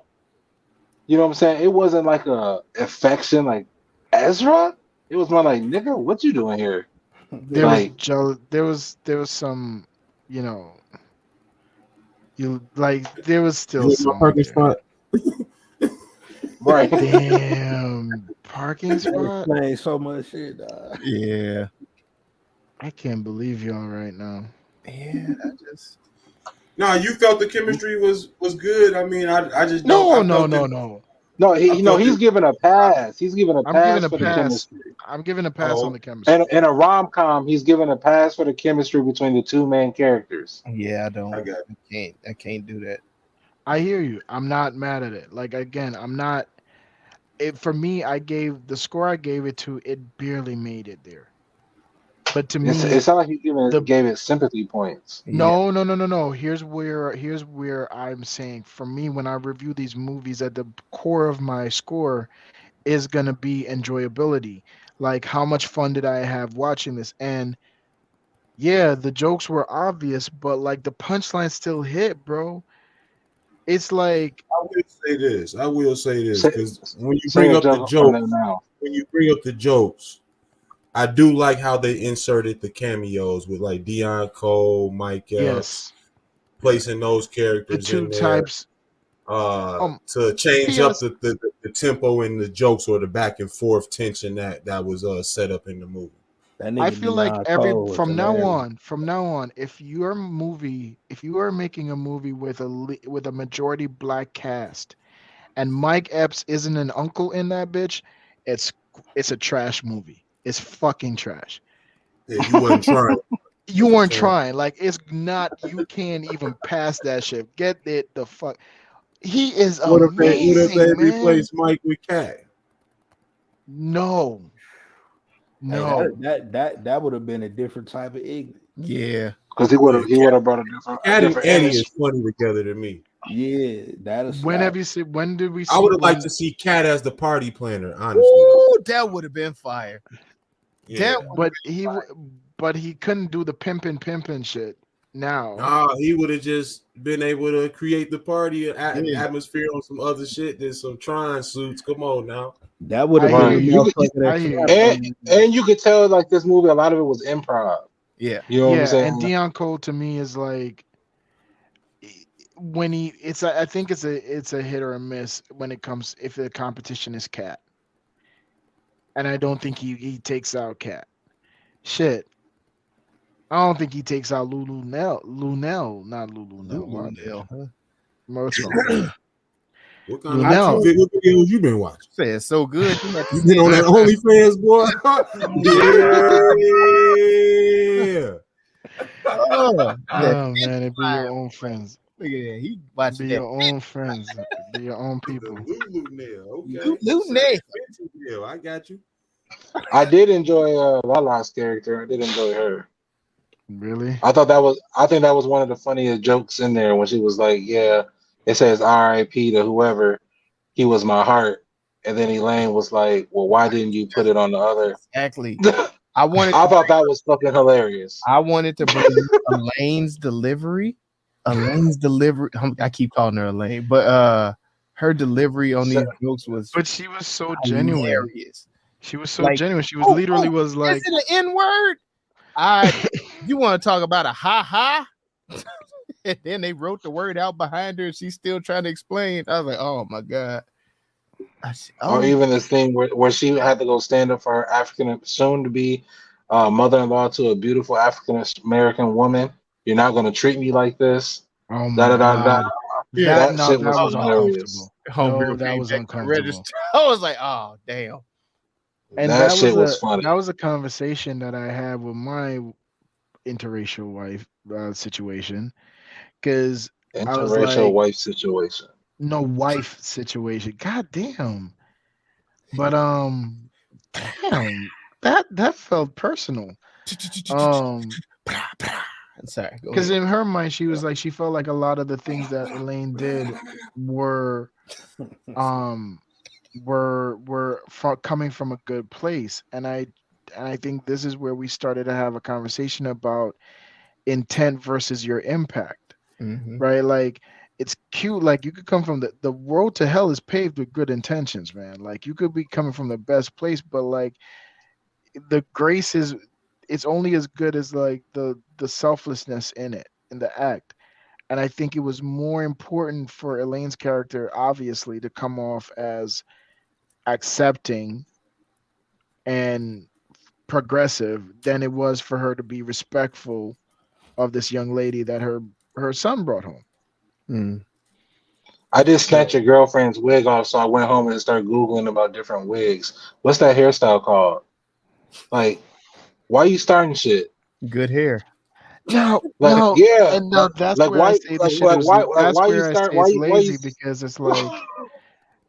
You know what I'm saying? It wasn't like a affection like Ezra. It was more like, nigga, what you doing here? There was there was some, you know, there was still You in my some parking there. spot? Right. Damn, parking That spot. explains so much shit, dog. Yeah. I can't believe y'all right now. Yeah. I just. Nah, you felt the chemistry was good. I mean, I just don't. No, I no, felt no, it. no. He's given a pass. He's given a I'm giving pass a for the pass. chemistry. I'm giving a pass on Oh, the chemistry. And in a rom-com, he's given a pass for the chemistry between the two main characters. Yeah, I don't. I got I can't do that. I hear you. I'm not mad at it. Like again, I'm not. For me, I gave the score I gave it to. It barely made it there. But to me, It sounds like he gave it sympathy points. no. Here's where I'm saying, for me, when I review these movies, at the core of my score is gonna be enjoyability. Like, how much fun did I have watching this? And yeah, the jokes were obvious, but like the punchline still hit, bro. It's like, I will say this Say, because when you say bring a up the joke from there jokes, now. I do like how they inserted the cameos with like Deion Cole, Mike Epps, yes, placing those the characters two in there types. to change up P.S. the tempo in the jokes or the back and forth tension that was set up in the movie. That I nigga feel like Deion Cole was from hilarious. now on, if you are making a movie with a majority black cast, and Mike Epps isn't an uncle in that bitch, it's a trash movie. It's fucking trash. Yeah, you wasn't trying. You weren't trying. Like, it's not. You can't even pass that shit. Get it the fuck. He is What if they amazing, man. replaced Mike with Cat? No. Hey, that would have been a different type of ignorance. Yeah. Because he would have brought a Cat and different Eddie image. is funny together to me. Yeah, that is. When did we see? I would have liked to see Cat as the party planner, honestly. Ooh, that would have been fire. Yeah. But he couldn't do the pimping shit. Now, Nah, he would have just been able to create the party atmosphere on some other shit than some Tron suits. Come on now. That would have I been hear the you. motherfucker I hear that And you could tell, like, this movie, a lot of it was improv. Yeah. You know what I'm saying? And Deion Cole to me is like, when I think it's a hit or a miss when it comes, if the competition is Cat, and I don't think he takes out Cat. Shit, I don't think he takes out Lunel, not Lunel. Huh? Most What kind of Lunel. what videos you been watching? Say it's so good. You been on that OnlyFans, boy? Yeah. Oh, Oh man, it be your own friends. look at that. He Be watching that. your own friends. Be your own people. Lulu nail. Okay. Lulu nail. Nail. I got you. I did enjoy Lala's character. I did enjoy her. Really? I think that was one of the funniest jokes in there when she was like, "Yeah, it says R.I.P. to whoever. He was my heart." And then Elaine was like, "Well, why didn't you put it on the other?" Exactly. I thought that was fucking hilarious. I wanted to bring Elaine's delivery. I keep calling her Elaine, but her delivery on these jokes was. But she was so genuine. Hilarious. She was so genuine. She was literally was like, "Is it an N-word? You want to talk about a ha? And then they wrote the word out behind her. And she's still trying to explain. I was like, oh my god. Or even this thing where she had to go stand up for her soon to be mother-in-law to a beautiful African American woman. You're not going to treat me like this. Oh my god. That shit was uncomfortable. Homegirl that was came back to the uncomfortable. register. I was like, oh damn. And that shit was funny. That was a conversation that I had with my interracial wife situation, because interracial wife situation. No, wife situation. God damn. But damn, that felt personal. Sorry. Because in her mind, she was like, she felt like a lot of the things that Elaine did were coming from a good place, and I think this is where we started to have a conversation about intent versus your impact, right? Like, it's cute. Like, you could come from the road to hell is paved with good intentions, man. Like, you could be coming from the best place, but like, the grace is it's only as good as like the selflessness in it, in the act. And I think it was more important for Elaine's character, obviously, to come off as accepting and progressive than it was for her to be respectful of this young lady that her son brought home. Mm. I did snatch your girlfriend's wig off, so I went home and started Googling about different wigs. What's that hairstyle called? Like, why you starting shit? Good hair. No, Like, no, yeah, and now that's like where I why, say the like, shit like is. why, like That's why you where I say start? it's Why lazy you? because it's like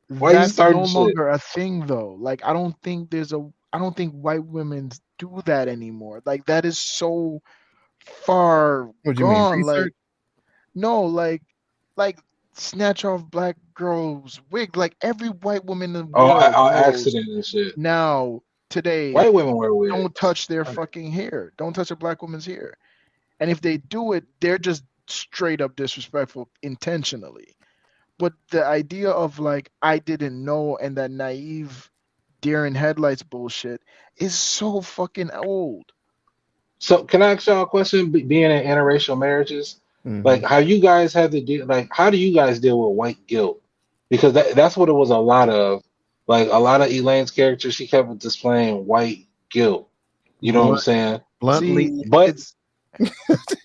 Why you that's no starting shit? longer a thing though. Like I don't think white women do that anymore. Like that is so far What do you mean? gone. Like Research? no, like snatch off black girls' wig. Like every white woman in the Oh, world knows accident and shit. now today. White women wear wigs. Don't touch their fucking hair. Don't touch a black woman's hair. And if they do it, they're just straight up disrespectful intentionally. But the idea of like I didn't know and that naive deer in headlights bullshit is so fucking old. So, can I ask y'all a question? Being in interracial marriages, like Mhm. how you guys have to deal, like how do you guys deal with white guilt? Because that's what it was a lot of. Like a lot of Elaine's character, she kept displaying white guilt. You know what I'm Blunt, saying? bluntly, See, But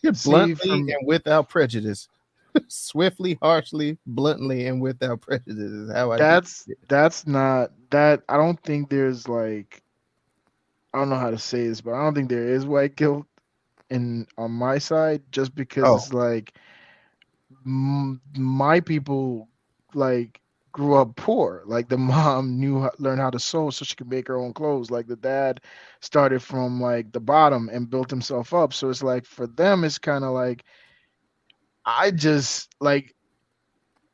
it's bluntly from and without prejudice. Swiftly, harshly, bluntly, and without prejudice is how I do it. that's not that I don't think there's like I don't know how to say this, but I don't think there is white guilt in on my side just because Oh, it's like my people like grew up poor. Like the mom learned how to sew so she could make her own clothes. Like the dad started from like the bottom and built himself up. So it's like for them, it's kind of like I just like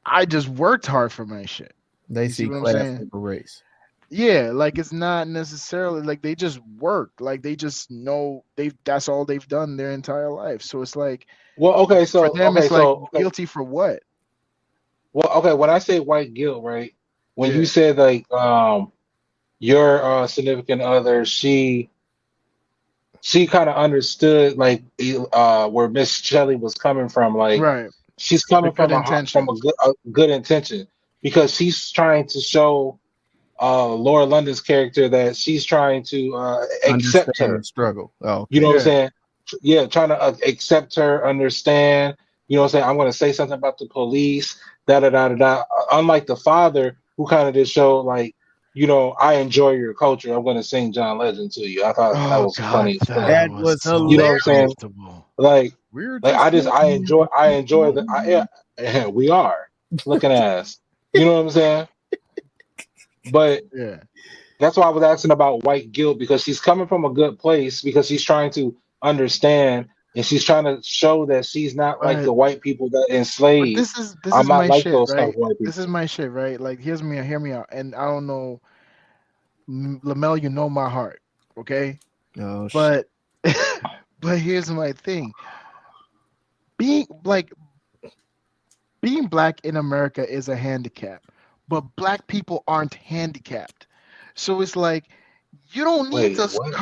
I just worked hard for my shit. they You see see what I'm class saying? over race. Yeah, like it's not necessarily like they just work. Like they just know that's all they've done their entire life. So it's like well, for them, it's like okay, guilty for what? well, okay. When I say white guilt, right? When you Yeah. said like your significant other, she kind of understood like where Miss Shelley was coming from. Like Right. she's The coming good from intentions. a good intention because she's trying to show Laura London's character that she's trying to accept Understand the her. struggle. Oh, You know okay. what I'm Yeah. saying? Yeah, trying to accept her, understand. You know what I'm saying? I'm going to say something about the police. Da da da da da. Unlike the father, who kind of just showed like, you know, I enjoy your culture. I'm going to sing John Legend to you. I thought that Oh was God, funny as fuck. that That was was so You know what I'm saying? hilarious. uncomfortable. Like, We're like just I enjoy the yeah, we are looking ass. You know what I'm saying? But Yeah. that's why I was asking about white guilt because she's coming from a good place because she's trying to understand and she's trying to show that she's not like But the white people that but enslave. this I'm is not my like shit, those kind right? of white This is people. my shit, right? Like hear me out. And I don't know, Lamel, you know my heart, okay? oh shit. But but here's my thing. Being like being black in America is a handicap, but black people aren't handicapped. So it's like you don't need Wait, to what?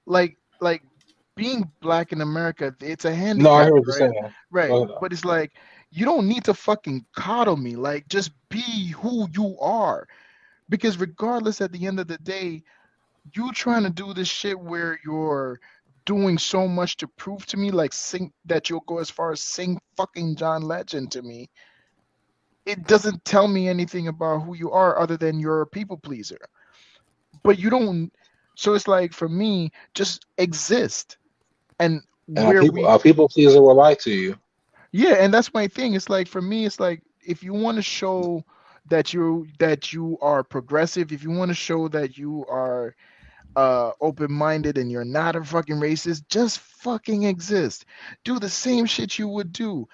like being black in America, it's a No, I handicap, hear what you're right? saying. Right. Go ahead. But it's like you don't need to fucking coddle me. Like just be who you are. Because regardless at the end of the day, you trying to do this shit where you're doing so much to prove to me, like sing that you'll go as far as sing fucking John Legend to me. It doesn't tell me anything about who you are other than you're a people pleaser. But you don't. So it's like for me, just exist. And And where we, a people pleaser will lie to you. yeah, and that's my thing. It's like for me, it's like if you want to show that you are progressive, if you want to show that you are open-minded and you're not a fucking racist, just fucking exist. Do the same shit you would do.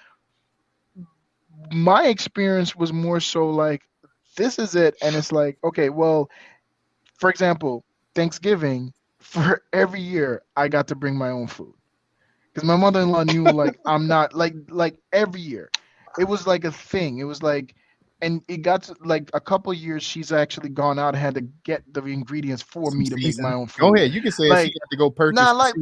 My experience was more so like this is it, and it's like okay, well, for example, Thanksgiving, for every year I got to bring my own food because my mother-in-law knew like I'm not like every year it was like a thing. It was like And it got to like a couple years. She's actually gone out and had to get the ingredients for me to make my own food. Go ahead, you can say she Like, had to go purchase. Nah, like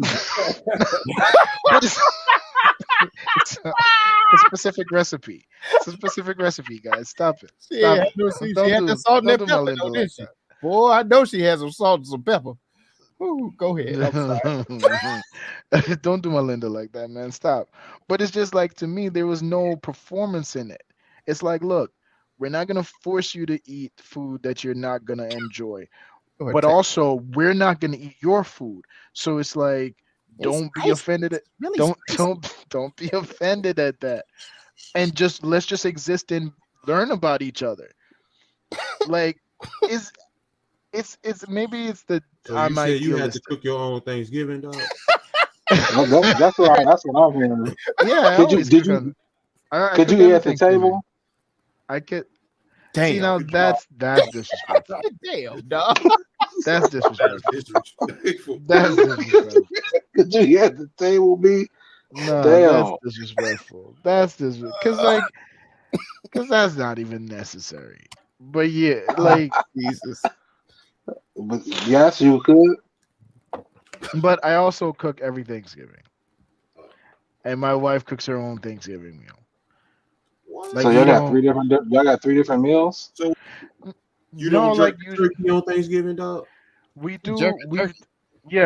but it's a specific recipe. It's a specific recipe, guys. Stop it. She Stop had, it. no, see, Don't she had do- that salt and don't that do my pepper, Linda though, like didn't she? that. Boy, I know she has some salt and some pepper. Ooh, go ahead. I'm sorry. Don't do Melinda like that, man. Stop. But it's just like, to me, there was no performance in it. It's like, look, we're not gonna force you to eat food that you're not gonna enjoy, Or but take- also we're not gonna eat your food. So it's like, It's don't be spicy. offended at Really don't be offended at that, and let's just exist and learn about each other. Like, it's maybe it's the So I'm you said you had to idealistic. cook your own Thanksgiving, dog? That's what I'm hearing. Yeah, I Did you always did cook you on- I could cook you eat on at the Thanksgiving. table? I could see Damn. now that's disrespectful. Damn, dog. That's disrespectful. Disrespectful. That's disrespectful. Could you eat at the table, B? No, Damn. that's disrespectful. That's disrespectful. Because that's not even necessary. But yeah, like, Jesus. But yes, you could. but I also cook every Thanksgiving, and my wife cooks her own Thanksgiving meal. Like, So you y'all got know- y'all got three different meals? You No, don't like, jerk turkey on Thanksgiving, dog? We do. Jerk-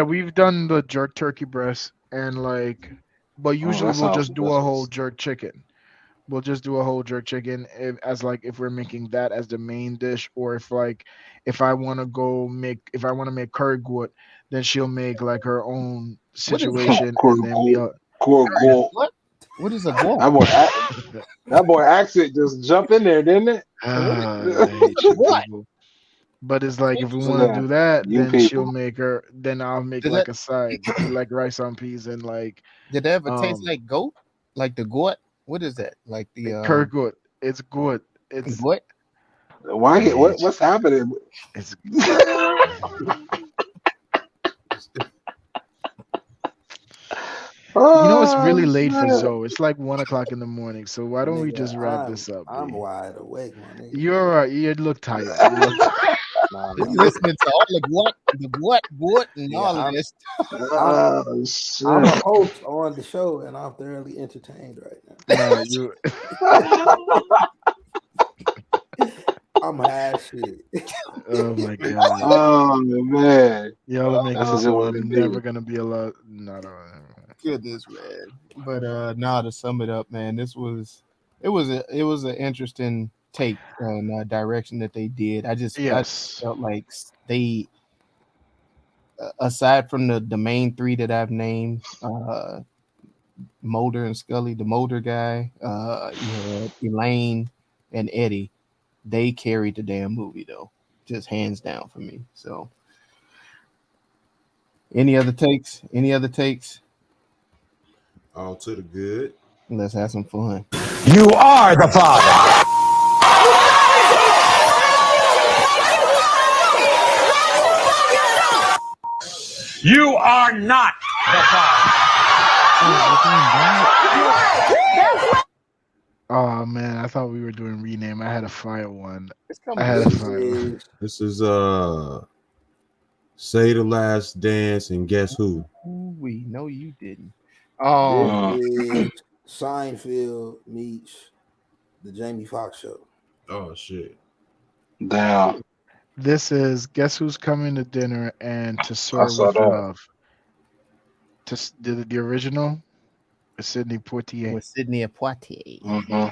We've done the jerk turkey breast, and like, but usually that we'll sounds just do a whole delicious. jerk chicken. We'll just do a whole jerk chicken if we're making that as the main dish, or if I want to make curry goat, then she'll make like her own situation, and then we What? What is a guac? That boy accent just jumped in there, didn't it? I hate you What? people. But it's like, if we So want to then, do that, you then she'll people. make her. Then I'll make Did like that- a side, like rice on peas and like Did that ever taste Um, like goat? Like the goat? What is that? Like the curry goat. It's good. It's what? What's happening? it's. You know, it's really late for Zoe. It's like 1 o'clock in the morning. So why don't we Nigga, just wrap this up? I'm B? wide awake, my nigga. You're all right. You look tired. You look tired. Nah, You listening to all the what, and Yeah, all of I'm- this. Oh, shit. I'm a host on the show, and I'm thoroughly entertained right now. No, you. I'm high as shit. Oh my god. Oh man. Y'all are making That's a this good so one I'm to do. never gonna be allowed. No. Goodness, man. But now to sum it up, man, it was an interesting take on direction that they did. I Yes. felt like they, aside from the main three that I've named, Mulder and Scully, the Mulder guy, you had Elaine and Eddie, they carried the damn movie though, just hands down for me. So, any other takes? All to the good. Let's have some fun. You are the father. You are not the father. Oh man, I thought we were doing rename. I had a fire one. It's coming. I had a This fire. is This is Say the Last Dance and Guess Who? We know you didn't. this is Seinfeld meets the Jamie Foxx show. Oh shit. Damn. This is Guess Who's Coming to Dinner and To Sir saw with that. Love. The original with Sidney Poitier. with Sidney Poitier. Mm-hmm.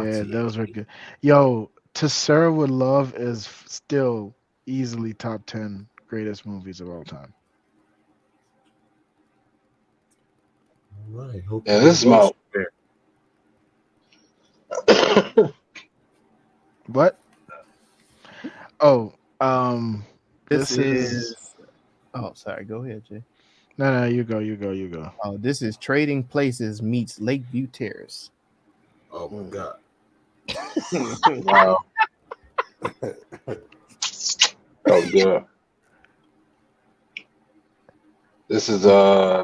Yeah, those were good. Yo, To Sir with Love is still easily top 10 greatest movies of all time. All right. Hope Yeah, this is my What? Oh, This this is. Oh, sorry. Go ahead, Jay. no, you go. Oh, this is Trading Places meets Lakeview Terrace. Oh my god. wow. Oh yeah. This is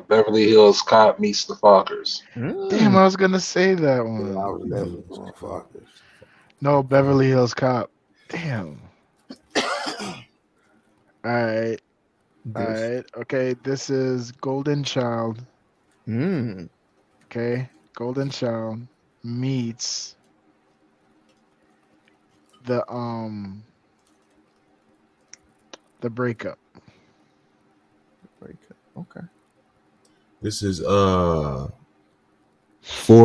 Beverly Hills Cop meets the Fockers. Damn, I was gonna say that Yeah, I one. was definitely going Fockers. No, Beverly Hills Cop. Damn. All right. All right. Okay. This is Golden Child. Okay. Golden Child meets the breakup. Okay. This is 4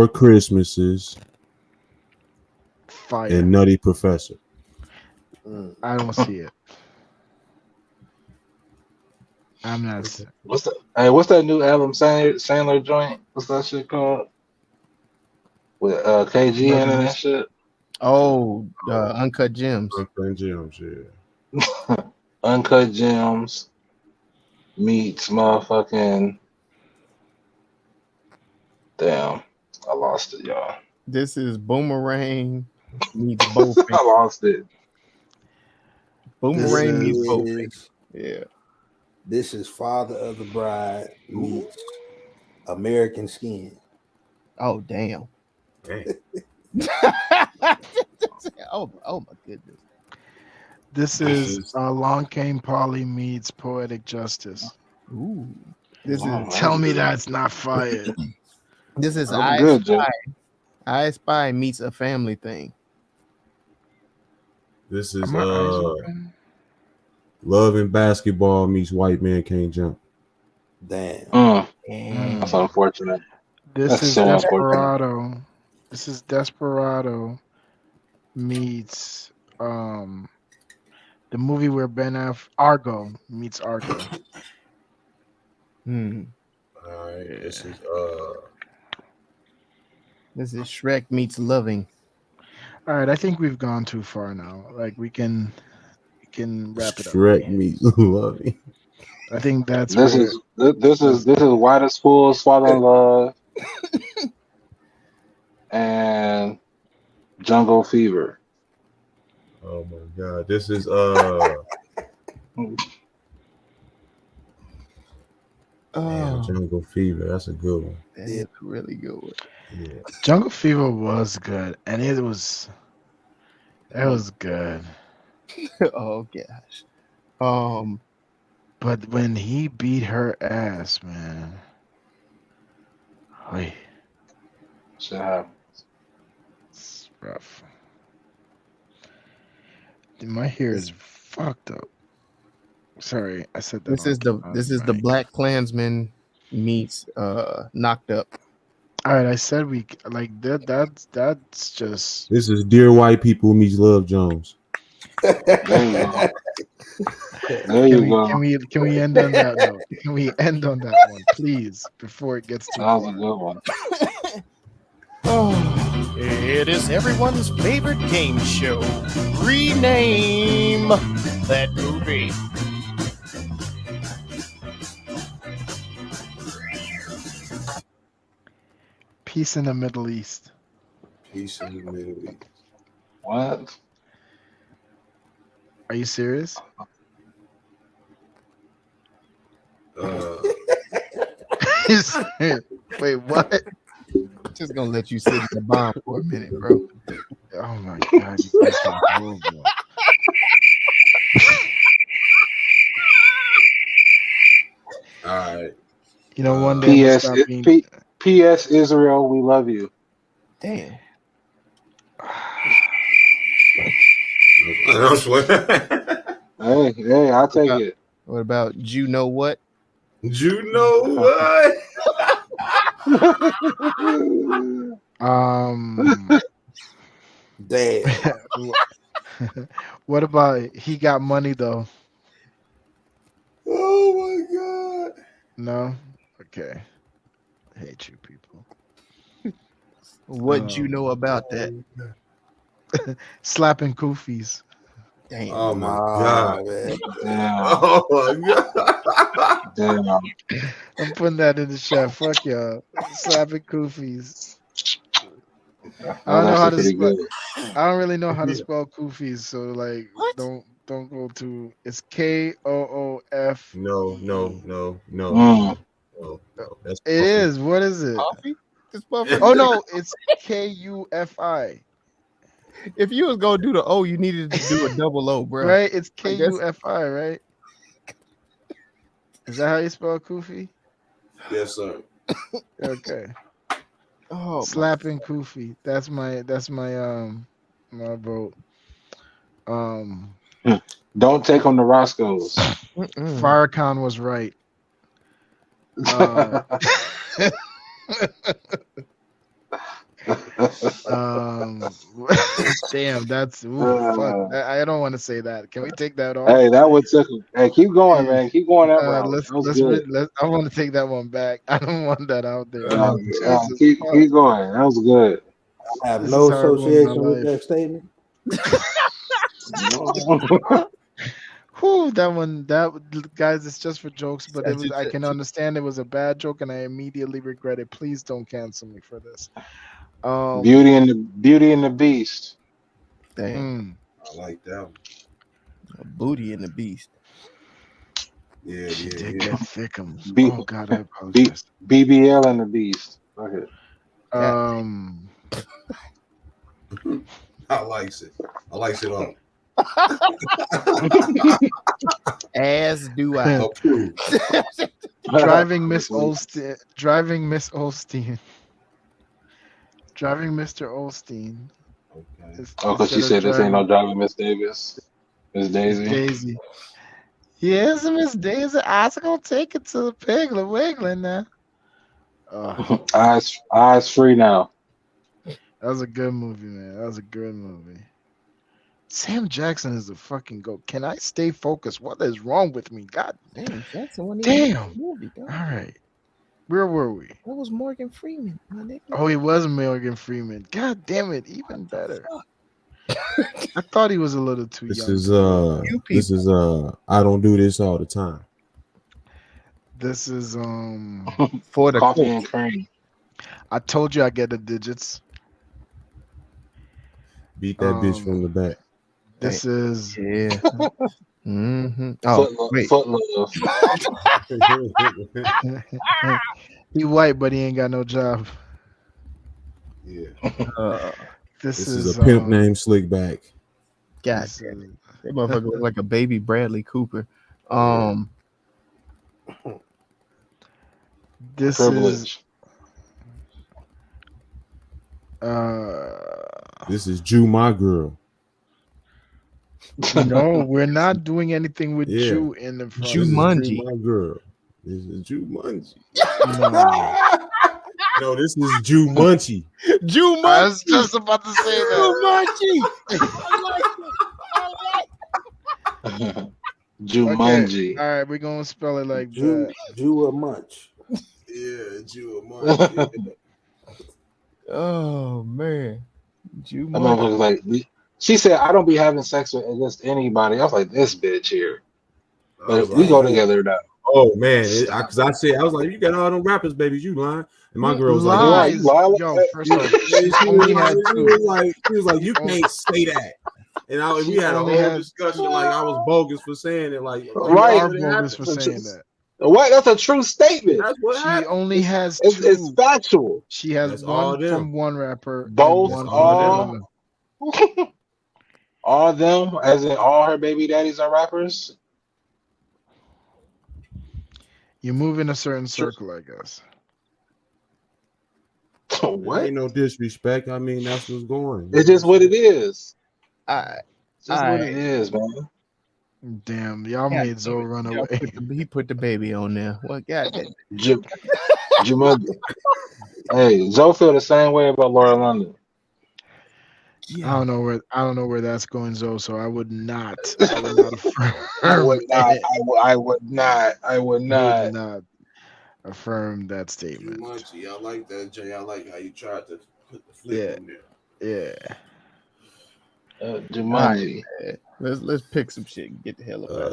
Christmases Fire. and Nutty Professor. I don't see it. I'm not. What's that new Adam Sandler joint? What's that shit called? With KG in it and shit. Oh, Uncut Gems. Uncut Gems, yeah. Uncut Gems meets motherfucking. Damn, I lost it, y'all. This is Boomerang meets Bo. I lost it. Boomerang meets Bo. Yeah. This is Father of the Bride meets American Skin. Oh damn. oh my goodness. This is Long Came Polly meets Poetic Justice. Ooh. This is Tell me that's not fire. This is I Spy meets A Family Thing. This is Love and Basketball meets White Man Can't Jump. Damn. That's unfortunate. This is Desperado. This is Desperado meets the movie where Argo meets Argo. All right. This is Shrek meets Loving. All right, I think we've gone too far now. Like we can wrap it up. Shrek meets Loving. I think that's this is Why the Fools Fall in Love and Jungle Fever. Oh my god. This is Jungle Fever. That's a good one. That is a really good one. Yeah. Jungle Fever was good, and it was good. Oh gosh. But when he beat her ass, man. Oy. Shit happens. It's rough. Dude, my hair is fucked up. Sorry, I said that. This is the Black Klansman meets Knocked Up. All right, I said we like that. That's just. This is Dear White People meets Love Jones. There you go. Can we end on that note? Can we end on that one, please, before it gets too? That was a good one. It is everyone's favorite game show. Rename that movie. Peace in the Middle East. Peace in the Middle East. What? Are you serious? Wait, what? Just gonna let you sit in the bomb for a minute, bro. Oh my god, you guys are horrible. All right. You know, one day P.S. Israel, we love you. Damn. I swear. Hey, I'll take it. What about you know what? You know what? Damn. What about He Got Money though? Oh my god. No? Okay. I hate you people. What you know about that? Slapping Koofies. Damn. Oh my god. Man. Damn. Oh my god. Damn. I'm putting that in the chat. Fuck y'all. Slapping Koofies. I don't know how to spell. I don't really know how to spell Koofies, so like don't go to. It's Koof. No. That's It is. What is it? Coffee? Oh no, it's Kufi. If you was gonna do the O, you needed to do a double O, bro. Right? It's Kufi, right? Is that how you spell Kufi? Yes, sir. Okay. Oh, Slapping Kufi. That's my my vote. Don't take them to Roscoe's. Farrakhan was right. Damn, that's fuck. I don't want to say that. Can we take that off? Hey, that would took. Hey, keep going, man. Keep going that route. I want to take that one back. I don't want that out there. Keep going. That was good. I have no association with that statement. Whew, that guys, it's just for jokes, but I can understand it was a bad joke, and I immediately regret it. Please don't cancel me for this. Beauty and the Beast. Damn. I like that one. Booty and the Beast. Yeah. Thickums. Oh God, I apologize. BBL and the Beast. Go ahead. I likes it. I likes it all. As do I. Driving Miss Olstein. Driving Mr. Olstein. Okay. Because she said this ain't no driving Miss Davis. Miss Daisy. Yes, Miss Daisy. I was gonna take it to the Piggly Wiggly now. Eyes free now. That was a good movie, man. That was a good movie. Sam Jackson is a fucking goat. Can I stay focused? What is wrong with me? God damn, Jackson. Damn. Movie, all right. Where were we? That was Morgan Freeman, my nigga. Oh, he was Morgan Freeman. God damn it, even better. I thought he was a little too young. This is I don't do this all the time. This is for the coffee and cream. I told you I get the digits. Beat that bitch from the back. This is Mm-hmm. Oh, wait. Footloose. He white, but he ain't got no job. Yeah. This is a pimp named Slickback. God damn it. That motherfucker look like a baby Bradley Cooper. This Privilege. This is Jew My Girl. No, we're not doing anything with Jew in the front. Jumanji. My Girl. This is Jumanji. No. No, this is Jumanji. Jumanji. I was just about to say that. Jumanji. Jumanji. Okay. All right, we're gonna spell it like that. Jew or Munch. Yeah, Jew or Munch. Oh man. That motherfucker's like, she said, I don't be having sex with against anybody. I was like, this bitch here. But we go together now. Oh man, because I was like, you got all them rappers, baby, you lying. And my girl was Lies. like, Yo, first off, she was like, you can't say that. And we had a whole discussion, like I was bogus for saying it, like right, you are bogus for saying that. What? That's a true statement. That's what she only has two. It's factual. She has one from one rapper. Both, all of them, as in all her baby daddies are rappers. You move in a certain circle, I guess. What? Ain't no disrespect. I mean, that's what's going. It's just what it is. It's just what it is, man. Damn, y'all made Zoe run away. He put the baby on there. What? God, Jumanji. Hey, Zoe feel the same way about Laura London. Yeah. I don't know where that's going, Zoe. So I would not affirm. I would not affirm that statement. Jumanji, I like that, Jay. I like how you tried to put the flip in there. Yeah. Jumanji. Right, let's pick some shit and get the hell out of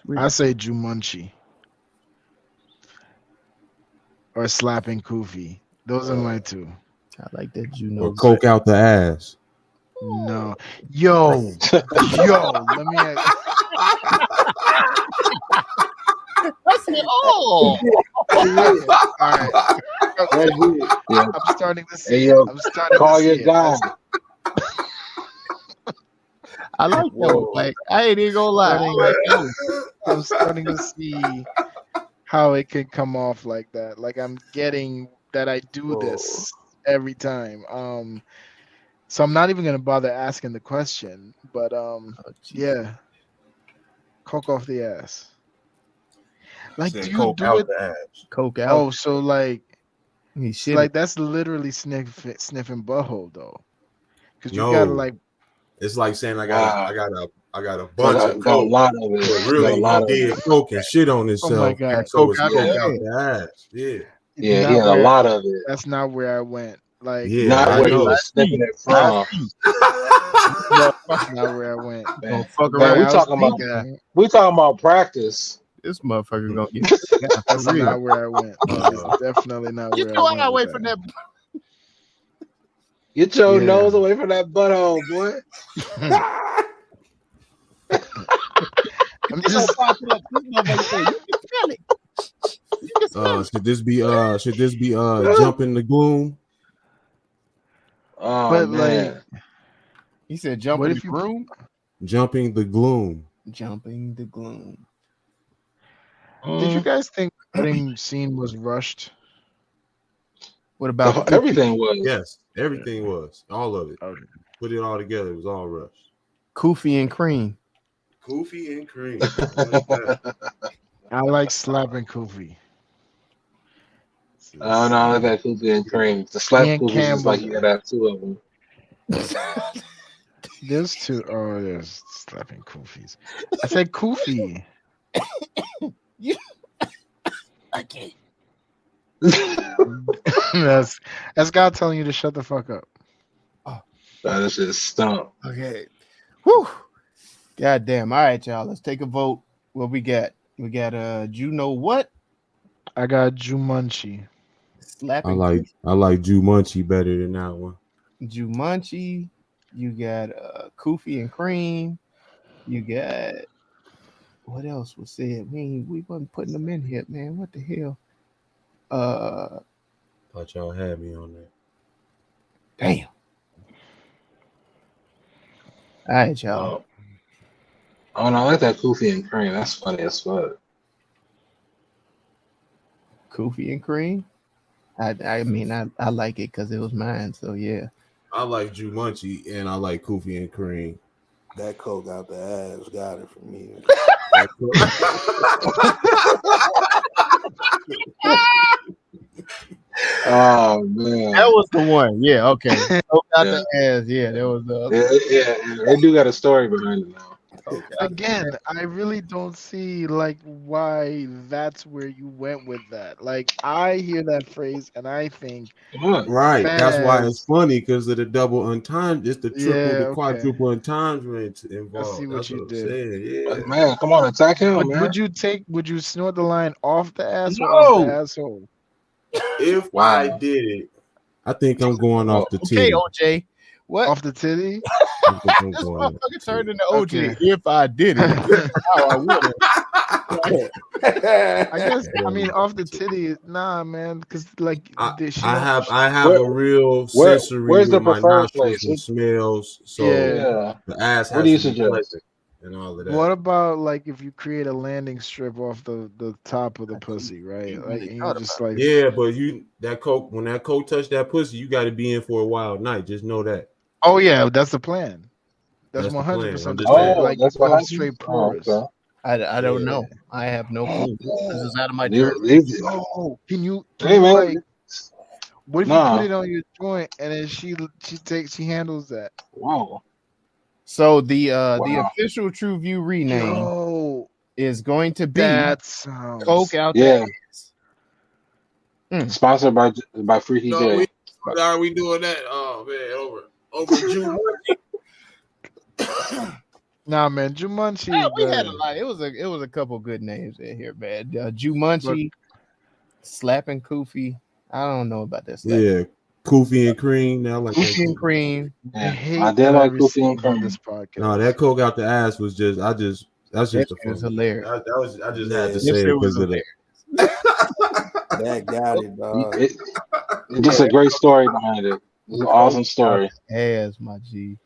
here. I say Jumanji or slapping Kufi. Those are my two. I like that Juno. Or coke out the ass. No. Yo, let me ask. That's it all. All right. I'm starting to see. Hey, yo, call your guy. I like that one. Like, I ain't even gonna lie. I like that one. I'm starting to see how it can come off like that. Like I'm getting that I do this every time. So I'm not even gonna bother asking the question, but yeah, coke off the ass. Like, do you coke do out it? the ass. Coke out. Oh, so like, He shit. like that's literally sniffing butthole though, because you No. gotta like. It's like saying I got a bunch got, of got a coke, lot of it. but really Got a lot he of did it. coke and shit on himself. Oh my god! So it's Coke coke out out the the ass. Yeah. Yeah, Not he had a where- lot of it. That's not where I went. Like, Yeah, Not I where he know. was sniffing it from. not where I went. Man, fuck man, around. we I was talking about thinking, practice. this motherfucker gonna get That's for real. not where I went. It's definitely not Get where your I went. eye away with from that. that. Get your Yeah. nose away from that butthole, boy. I'm just Should this be jumping the gloom? Oh But, man. He said, "Jump What in if the you- room." Jumping the gloom. Jumping the gloom. Did you guys think the wedding scene was rushed? What about everything was? Yes, everything was. All of it. Okay. Put it all together. It was all rushed. Koofy and Cream? Koofy and cream. I like that. I like slapping Kofi. Oh no, I like that Koofy and cream. The slap Me and Koofy Cam is like was- you gotta have two of them. There's two. Oh, there's slapping Koofies. I said Kofi. I can't. that's God telling you to shut the fuck up. That shit stunk. Okay. Whew. God damn. All right, y'all. Let's take a vote. What we got? We got you know what? I got Jumanji. Slapping I like Jumanji better than that one. Jumanji. You got Koofy and Cream. You got what else was said? We wasn't putting them in here, man. What the hell? Thought y'all had me on that. Damn. All right, y'all. Oh no, I like that Koofy and cream. That's funny as fuck. Koofy and Cream. I mean, I like it because it was mine. So yeah. I like Jumanji and I like Koofy and cream. That coke out the ass got it for me. Oh man. That was the one. Yeah, okay. Coke out the ass. Yeah, that was the Yeah, they do got a story behind it now. Again, I really don't see like why that's where you went with that. Like I hear that phrase and I think Right. That's why Fast. it's funny because of the double untime. It's the triple, Yeah, the okay. quadruple untime involved. I see what That's you I'm did. saying. Yeah. Man, come on, attack him, man. Would you snort the line off the ass or No. off the asshole? If Wow. I did it, I think I'm going off the okay, titty. OJ. What? Off the titty? I think I'm This going off the motherfucker turned titty. into OJ. Okay. If I did it, how I would have. I guess I mean off the titty, nah, man, because like I she have Where- a real where- sensory where's the with my preferred nostrils place? and smells. So Yeah. the ass What do you has to be suggest? pleasant and all of that. What about like if you create a landing strip off the top of the pussy, right? Like and you just like Yeah, but when that coke touch that pussy, you got to be in for a wild night. Just know that. oh yeah, that's the plan. That's That's the 100% plan. the I'm just plan. saying. Like that's you what go happens? straight Oh, porous. okay. I don't Yeah. know. I have no clue. This is out of my Leave- journey. leave- Oh, can you Hey man, like what if Nah. you put it on your joint and then she handles that? whoa. So the Wow. official TruVue rename Yo, is going to be that sounds Coke out Yeah. the ass. Sponsored by Freaky No, J. are we doing that? Oh man, over Jumanji. Nah, man, Jumanji. Yeah, we better. had a lot. It was a couple good names in here, man. Jumanji, slapping Koofy. I don't know about that. Slapping. Yeah, Koofy and cream. Now like Koofy and that. Cream. I hate I did that like I Koofy and received on Cream. this podcast. No, that coke out the ass was just. That's just That the was fun. hilarious. I just had to Yes, say it it was because of that. That got it, dog. It's just a great story behind it. It's an awesome story. As my G.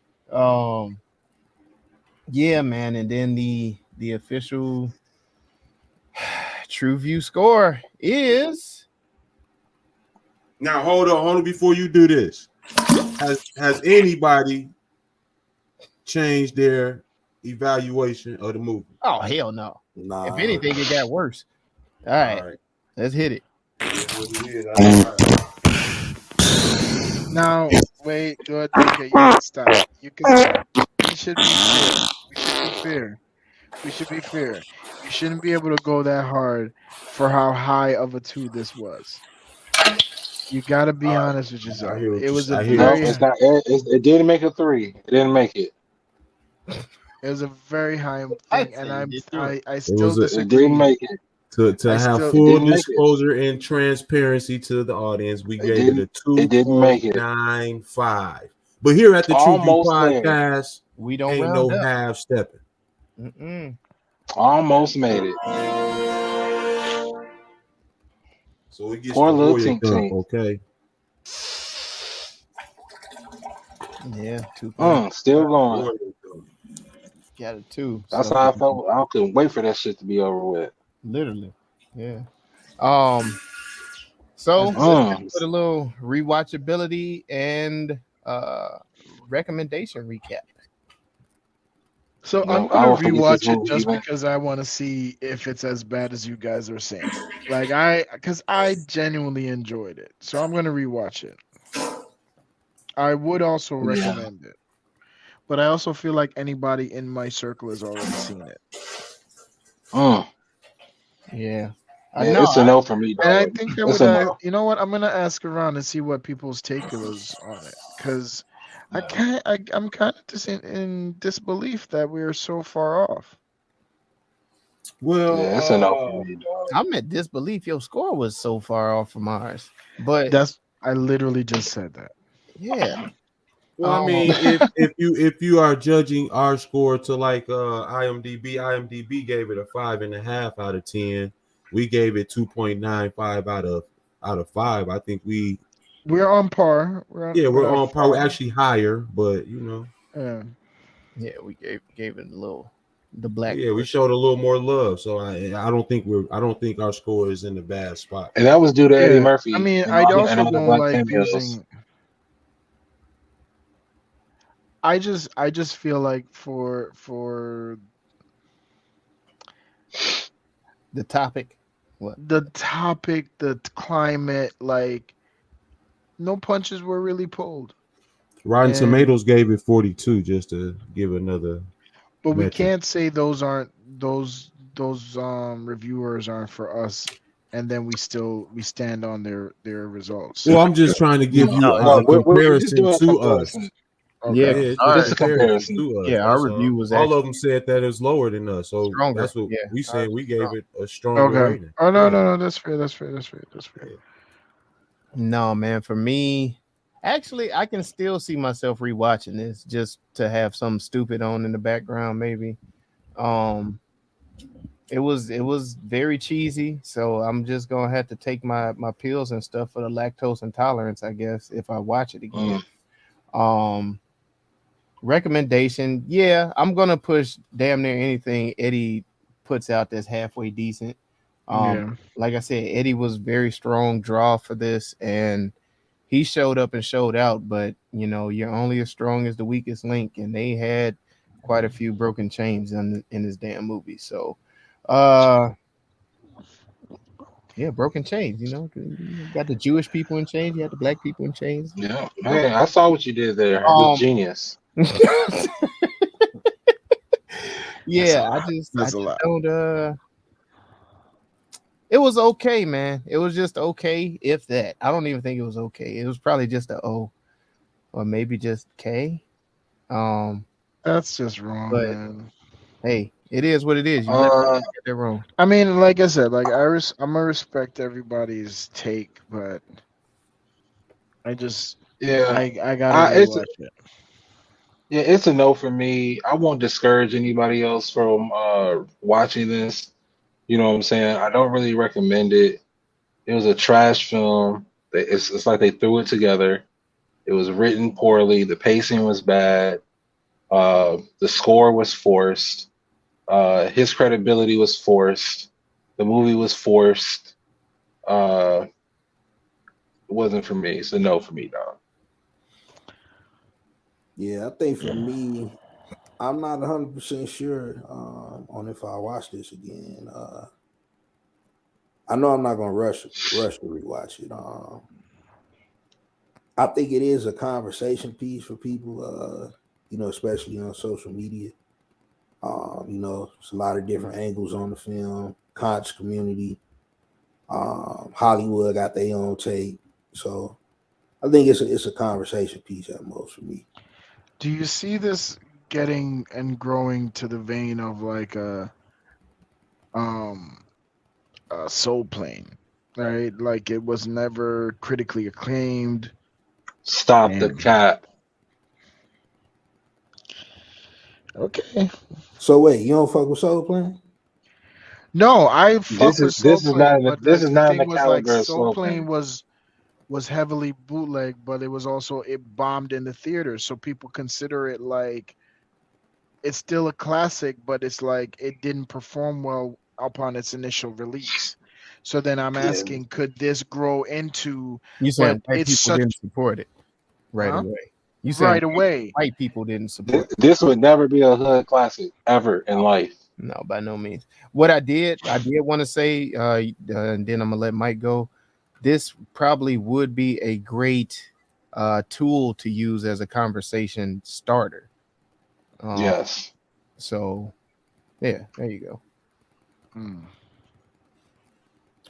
Yeah, man, and then the official TruVue score is Now hold on before you do this. Has anybody changed their evaluation of the movie? oh hell no. Nah. If anything, it got worse. All right. Let's hit it. Now, wait, good. Okay, you can stop. You can stop. We should be fair. We should be fair. You shouldn't be able to go that hard for how high of a 2 this was. You got to be honest with yourself. It was a very. It's not. It didn't make a 3. It didn't make it. It was a very high thing, and I still disagree. It didn't make it. To have full disclosure and transparency to the audience, we gave it a 2.95. But here at the TruVue Podcast, we don't ain't no half stepping. Almost made it. So it gets poor little tink. Okay. Yeah, 2. Still going. Got a 2. That's how I felt. I couldn't wait for that shit to be over with. Literally, yeah. So let's put a little rewatchability and recommendation recap. So I'm gonna rewatch it just because I want to see if it's as bad as you guys are saying. Because I genuinely enjoyed it, so I'm gonna rewatch it. I would also recommend it, but I also feel like anybody in my circle has already seen it. Yeah. It's a no for me. And I think that you know what? I'm gonna ask around and see what people's take is on it, because I'm kind of just in disbelief that we are so far off. Well, it's a no for me. I'm at disbelief. Your score was so far off from ours, but I literally just said that. Yeah. Well, I mean, if you are judging our score to like IMDb gave it a 5.5 out of 10. We gave it 2.95 out of 5. I think we're on par. We're on par. We're actually higher, but you know. Yeah, we gave it a little the black. Yeah, we showed a little more love. So I don't think our score is in the bad spot. And that was due to Eddie Murphy. I mean, I also don't like using. I just feel like for the topic, the climate, like no punches were really pulled. Rotten Tomatoes gave it 42, just to give another. But we can't say those reviewers aren't for us, and then we stand on their results. Well, I'm just trying to give you a comparison to us. Okay. Yeah, it's a comparison to us. Yeah, our review was all of them said that it's lower than us, so stronger. That's what we said. We gave it a stronger rating. Oh no, that's fair. No, man, for me, actually, I can still see myself rewatching this just to have something stupid on in the background, maybe. It was very cheesy, so I'm just gonna have to take my pills and stuff for the lactose intolerance, I guess, if I watch it again. Recommendation, yeah, I'm gonna push damn near anything Eddie puts out that's halfway decent. Like I said, Eddie was very strong draw for this, and he showed up and showed out. But you know, you're only as strong as the weakest link, and they had quite a few broken chains in this damn movie. So, yeah, broken chains. You know, you got the Jewish people in chains, you got the black people in chains. Yeah, man, I saw what you did there. It was genius. Yeah, I just don't. It was okay, man. It was just okay, if that. I don't even think it was okay. It was probably just a O, or maybe just K. That's just wrong, man. Hey, it is what it is. You get that wrong. I mean, like I said, like I'm gonna respect everybody's take, but I just I gotta watch it. Yeah, it's a no for me. I won't discourage anybody else from watching this. You know what I'm saying? I don't really recommend it. It was a trash film. It's like they threw it together. It was written poorly. The pacing was bad. The score was forced. His credibility was forced. The movie was forced. It wasn't for me. It's a no for me, dog. Yeah, I think for me, I'm not 100% sure on if I watch this again. I know I'm not gonna rush to rewatch it. I think it is a conversation piece for people, especially on social media. It's a lot of different angles on the film. Conscious community, Hollywood got their own take, so I think it's a conversation piece at most for me. Do you see this getting and growing to the vein of like a Soul Plane, right? Like it was never critically acclaimed. Stop the cap. Okay. So wait, you don't fuck with Soul Plane? No, I fuck with Soul Plane. This is not in the caliber of Soul Plane was heavily bootleg, but it bombed in the theaters, so people consider it like it's still a classic, but it's like it didn't perform well upon its initial release. So then I'm asking, could this grow into? You said white people didn't support it away. You said right away. White people didn't support it. This would never be a hood classic ever in life. No, by no means. What I did want to say, and then I'm gonna let Mike go. This probably would be a great tool to use as a conversation starter. Yes. So, yeah, there you go.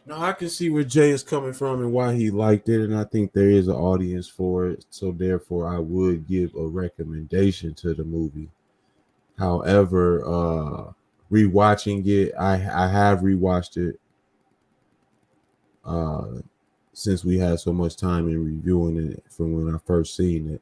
No, I can see where Jay is coming from and why he liked it, and I think there is an audience for it. So therefore, I would give a recommendation to the movie. However, rewatching it, I have rewatched it since we had so much time in reviewing it from when I first seen it.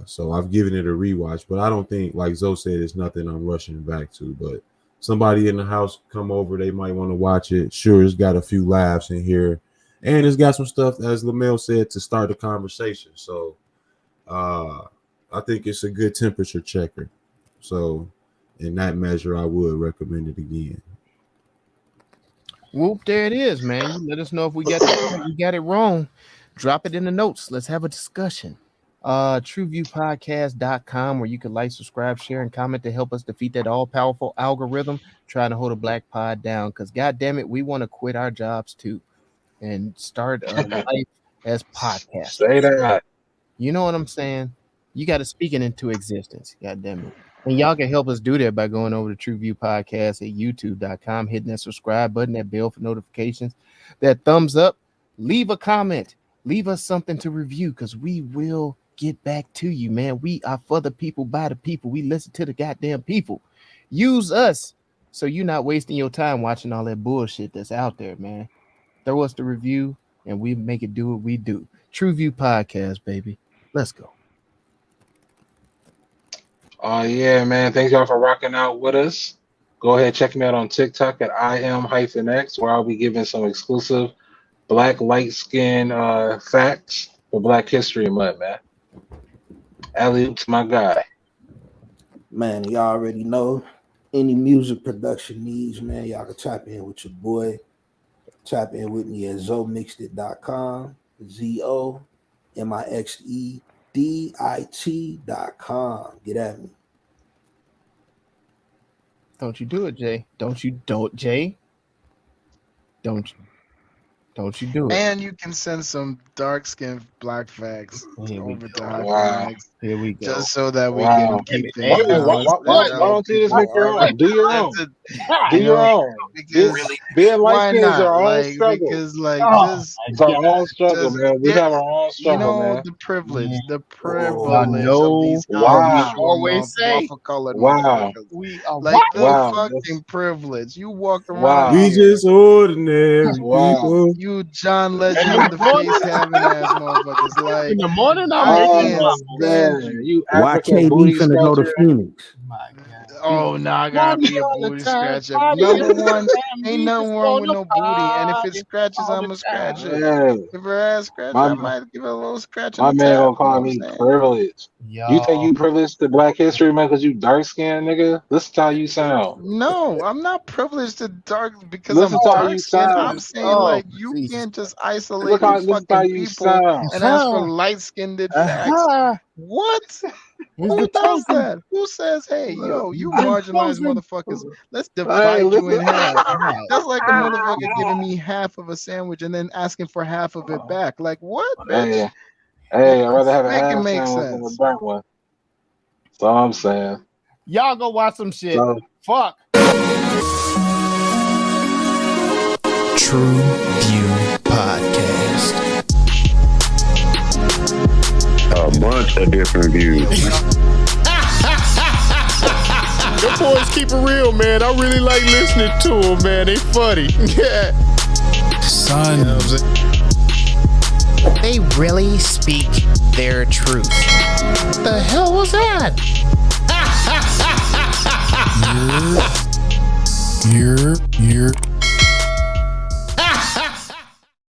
So I've given it a rewatch, but I don't think, like Zoe said, it's nothing I'm rushing back to. But somebody in the house come over, they might want to watch it. Sure, it's got a few laughs in here, and it's got some stuff, as Lamel said, to start the conversation. So I think it's a good temperature checker. So in that measure, I would recommend it again. Whoop, there it is, man. You let us know if we got it wrong. Drop it in the notes. Let's have a discussion. TruVuePodcast.com, where you can like, subscribe, share, and comment to help us defeat that all-powerful algorithm trying to hold a black pod down. Because, God damn it, we want to quit our jobs too and start a life as podcasters. Say that. You know what I'm saying? You got to speak it into existence. God damn it. And y'all can help us do that by going over to TruVue Podcast at youtube.com, hitting that subscribe button, that bell for notifications, that thumbs up, leave a comment, leave us something to review, because we will get back to you, man. We are for the people, by the people. We listen to the goddamn people. Use us so you're not wasting your time watching all that bullshit that's out there, man. Throw us the review and we make it do what we do. TruVue Podcast, baby. Let's go. Yeah, man. Thanks y'all for rocking out with us. Go ahead, check me out on TikTok at IM-X, where I'll be giving some exclusive Black light skin facts for Black History Month, man. Alley-oops, my guy. Man, y'all already know. Any music production needs, man, y'all can tap in with your boy. Tap in with me at zomixedit.com, ZOMIXEDIT.com. Get at me. Don't you do it, Jay. Don't you do it. Don't you do it. And you can send some dark-skinned black facts over to Wow. Here we go. just so that we can keep things Why don't you just make your own? Do your own. Do your own. Being light skins are our own struggle. Because it's our own struggle, man. We have our own struggle, man. The privilege of these always say, wow. We are fucking privilege. You walk around. We just ordinary people. You John Legend in the face having ass motherfuckers. Like in the morning, Why KB finna go to Phoenix? Oh, no, I gotta be a booty scratcher. Number one, ain't nothing wrong with no booty. And if it scratches, I'm gonna scratch it. Yeah. If her ass scratch, My- I might give it a little scratch. My on the man tap, gonna call you know me what I'm saying? privileged. You think you privileged to Black History Month because you dark skinned, nigga? Listen to how you sound. No, I'm not privileged to dark because Listen I'm to how dark you skinned. sound. I'm saying Oh, like you Jesus. can't just isolate Look how fucking you people sound. and ask for light skinned facts. What? Who does that? Who says, hey, yo, you marginalized motherfuckers, let's divide you in half? That's like a motherfucker giving me half of a sandwich and then asking for half of it back. Like, what, bitch? Hey, I'd rather have a Make it half make sandwich than a sense. burnt one. That's all I'm saying. Y'all go watch some shit. So, Fuck. TruVue Podcast. A bunch of different views. Your boys keep it real, man. I really like listening to them, man. They funny. Yeah. Son. You know what I'm saying? They really speak their truth. What the hell was that?